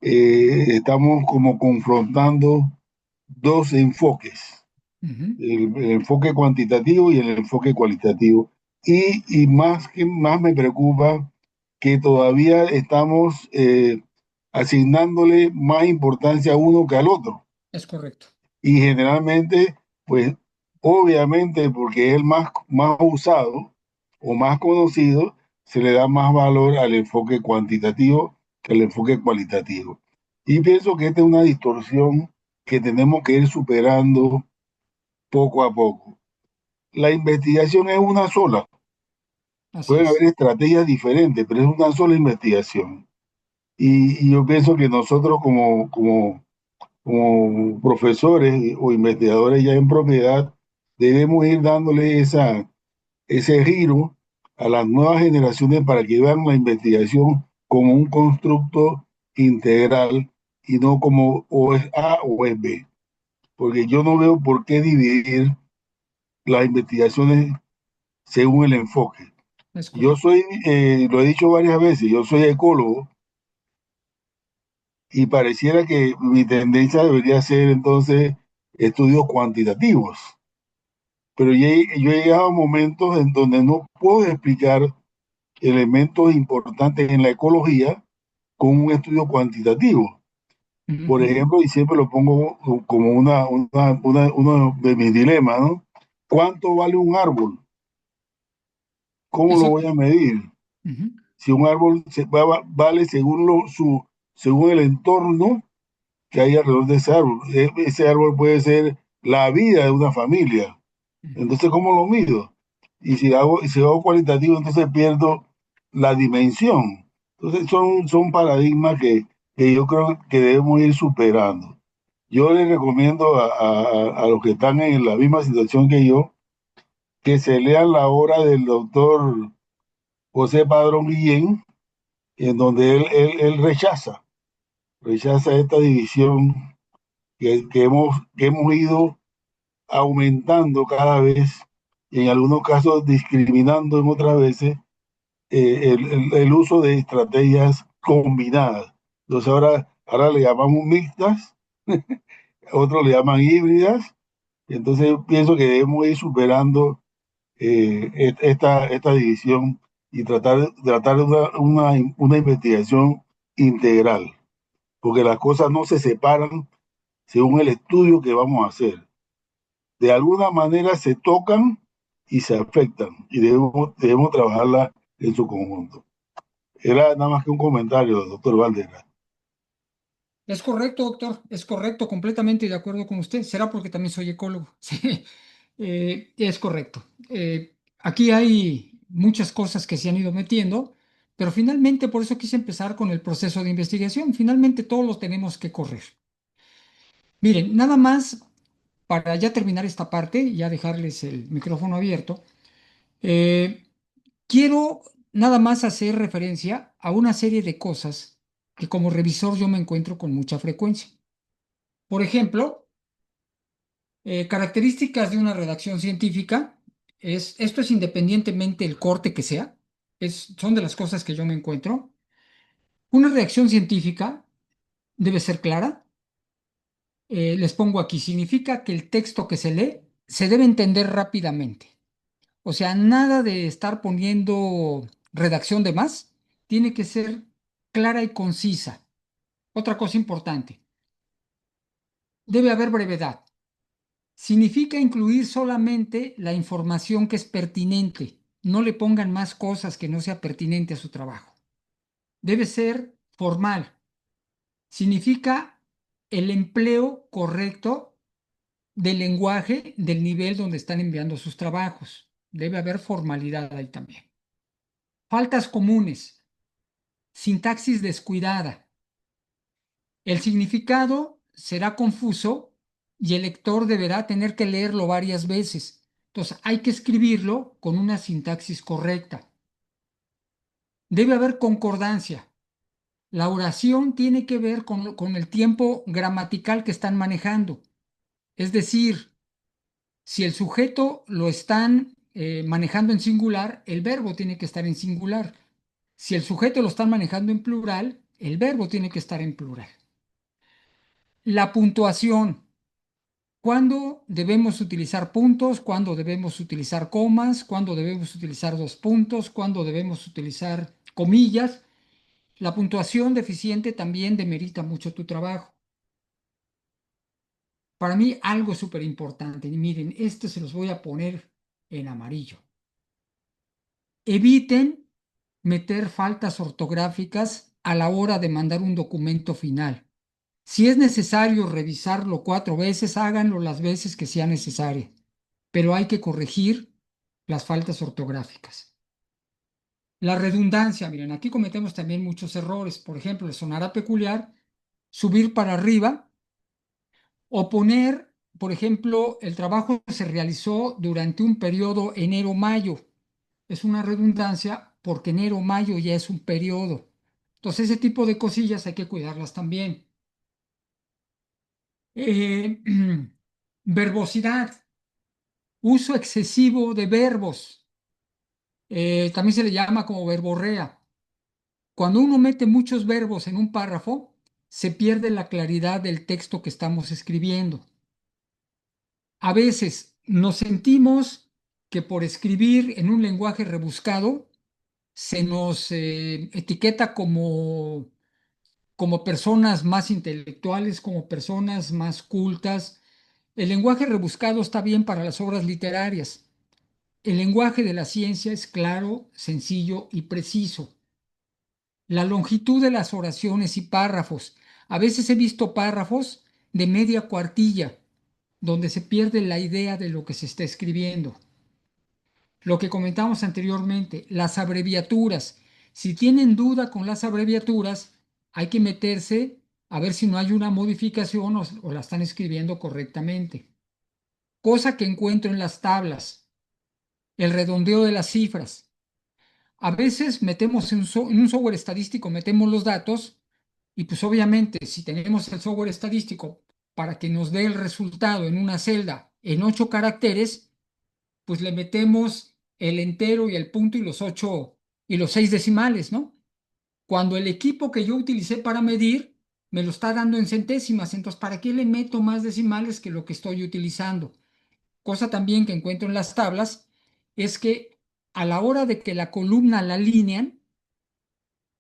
estamos como confrontando dos enfoques, Ujú. el enfoque cuantitativo y el enfoque cualitativo. Y más me preocupa que todavía estamos asignándole más importancia a uno que al otro. Es correcto. Y generalmente, pues obviamente porque es el más usado o más conocido, se le da más valor al enfoque cuantitativo que al enfoque cualitativo. Y pienso que esta es una distorsión que tenemos que ir superando poco a poco. La investigación es una sola. Así Pueden haber es. estrategias diferentes, pero es una sola investigación. Y yo pienso que nosotros como profesores o investigadores ya en propiedad, debemos ir dándole ese giro a las nuevas generaciones para que vean la investigación como un constructo integral y no como o es A o es B. Porque yo no veo por qué dividir las investigaciones según el enfoque. Es Yo correcto. soy, lo he dicho varias veces, yo soy ecólogo y pareciera que mi tendencia debería ser entonces estudios cuantitativos. Pero yo he llegado a momentos en donde no puedo explicar elementos importantes en la ecología con un estudio cuantitativo. Por Ujú. ejemplo, y siempre lo pongo como uno de mis dilemas, ¿no? ¿Cuánto vale un árbol? ¿Cómo lo Eso. voy a medir? Ujú. Si un árbol vale según el entorno que hay alrededor de ese árbol. Ese árbol puede ser la vida de una familia. Ujú. Entonces, ¿cómo lo mido? Y si hago cualitativo, entonces pierdo la dimensión. Entonces, son paradigmas que yo creo que debemos ir superando. Yo les recomiendo a los que están en la misma situación que yo, que se lean la obra del doctor José Padrón Guillén, en donde él rechaza esta división que hemos ido aumentando cada vez, y en algunos casos discriminando en otras veces el uso de estrategias combinadas. Entonces ahora le llamamos mixtas, otros le llaman híbridas, y entonces yo pienso que debemos ir superando esta división y tratar de una investigación integral, porque las cosas no se separan según el estudio que vamos a hacer. De alguna manera se tocan y se afectan, y debemos trabajarla en su conjunto. Era nada más que un comentario, doctor Valdera. Es correcto, doctor, es correcto, completamente de acuerdo con usted. Será porque también soy ecólogo. Sí, es correcto. Aquí hay muchas cosas que se han ido metiendo, pero finalmente por eso quise empezar con el proceso de investigación. Finalmente todos los tenemos que correr. Miren, nada más para ya terminar esta parte y ya dejarles el micrófono abierto, eh, quiero nada más hacer referencia a una serie de cosas que como revisor yo me encuentro con mucha frecuencia. Por ejemplo, características de una redacción científica, esto es independientemente del corte que sea, son de las cosas que yo me encuentro. Una redacción científica debe ser clara. Les pongo aquí, significa que el texto que se lee se debe entender rápidamente. O sea, nada de estar poniendo redacción de más, tiene que ser clara y concisa. Otra cosa importante, debe haber brevedad. Significa incluir solamente la información que es pertinente. No le pongan más cosas que no sea pertinente a su trabajo. Debe ser formal. Significa el empleo correcto del lenguaje del nivel donde están enviando sus trabajos. Debe haber formalidad ahí también. Faltas comunes. Sintaxis descuidada. El significado será confuso y el lector deberá tener que leerlo varias veces. Entonces, hay que escribirlo con una sintaxis correcta. Debe haber concordancia. La oración tiene que ver con el tiempo gramatical que están manejando. Es decir, si el sujeto lo están manejando en singular, el verbo tiene que estar en singular. Si el sujeto lo están manejando en plural, el verbo tiene que estar en plural. La puntuación. ¿Cuándo debemos utilizar puntos? ¿Cuándo debemos utilizar comas? ¿Cuándo debemos utilizar dos puntos? ¿Cuándo debemos utilizar comillas? La puntuación deficiente también demerita mucho tu trabajo. Para mí algo súper importante, y miren, este se los voy a poner en amarillo. Eviten meter faltas ortográficas a la hora de mandar un documento final. Si es necesario revisarlo 4 veces, háganlo las veces que sea necesario, pero hay que corregir las faltas ortográficas. La redundancia, miren, aquí cometemos también muchos errores. Por ejemplo, les sonará peculiar subir para arriba o poner, por ejemplo, el trabajo se realizó durante un periodo enero-mayo. Es una redundancia porque enero-mayo ya es un periodo. Entonces, ese tipo de cosillas hay que cuidarlas también. Eh, verbosidad, uso excesivo de verbos. También se le llama como verborrea. Cuando uno mete muchos verbos en un párrafo, se pierde la claridad del texto que estamos escribiendo. A veces nos sentimos que por escribir en un lenguaje rebuscado se nos etiqueta como personas más intelectuales, como personas más cultas. El lenguaje rebuscado está bien para las obras literarias. El lenguaje de la ciencia es claro, sencillo y preciso. La longitud de las oraciones y párrafos. A veces he visto párrafos de media cuartilla, donde se pierde la idea de lo que se está escribiendo. Lo que comentamos anteriormente, las abreviaturas. Si tienen duda con las abreviaturas, hay que meterse a ver si no hay una modificación o la están escribiendo correctamente. Cosa que encuentro en las tablas, el redondeo de las cifras. A veces metemos en un software estadístico, metemos los datos y pues obviamente si tenemos el software estadístico para que nos dé el resultado en una celda en 8 caracteres, pues le metemos el entero y el punto y los 8 y los 6 decimales, ¿no? Cuando el equipo que yo utilicé para medir me lo está dando en centésimas, entonces ¿para qué le meto más decimales que lo que estoy utilizando? Cosa también que encuentro en las tablas es que a la hora de que la columna la alinean,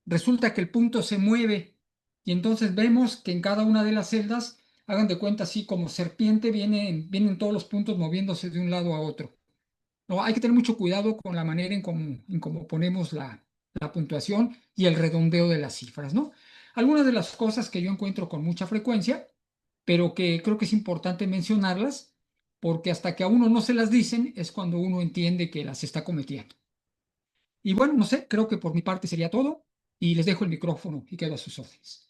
resulta que el punto se mueve y entonces vemos que en cada una de las celdas, hagan de cuenta así como serpiente, vienen todos los puntos moviéndose de un lado a otro. No, hay que tener mucho cuidado con la manera en cómo ponemos la puntuación y el redondeo de las cifras, ¿no? Algunas de las cosas que yo encuentro con mucha frecuencia, pero que creo que es importante mencionarlas, porque hasta que a uno no se las dicen es cuando uno entiende que las está cometiendo. Y bueno, no sé, creo que por mi parte sería todo y les dejo el micrófono y quedo a sus órdenes.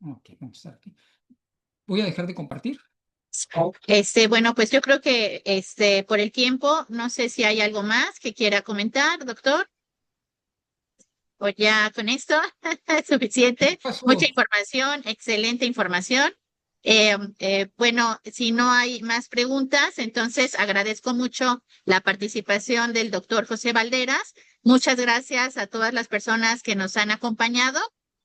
Ok, vamos a estar aquí. Voy a dejar de compartir. Bueno, pues yo creo que por el tiempo, no sé si hay algo más que quiera comentar, doctor, o ya con esto es suficiente. Mucha Pasó. información, excelente información. Bueno, si no hay más preguntas, entonces agradezco mucho la participación del doctor José Valderas. Muchas gracias a todas las personas que nos han acompañado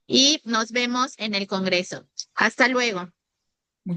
y nos vemos en el Congreso. Hasta luego.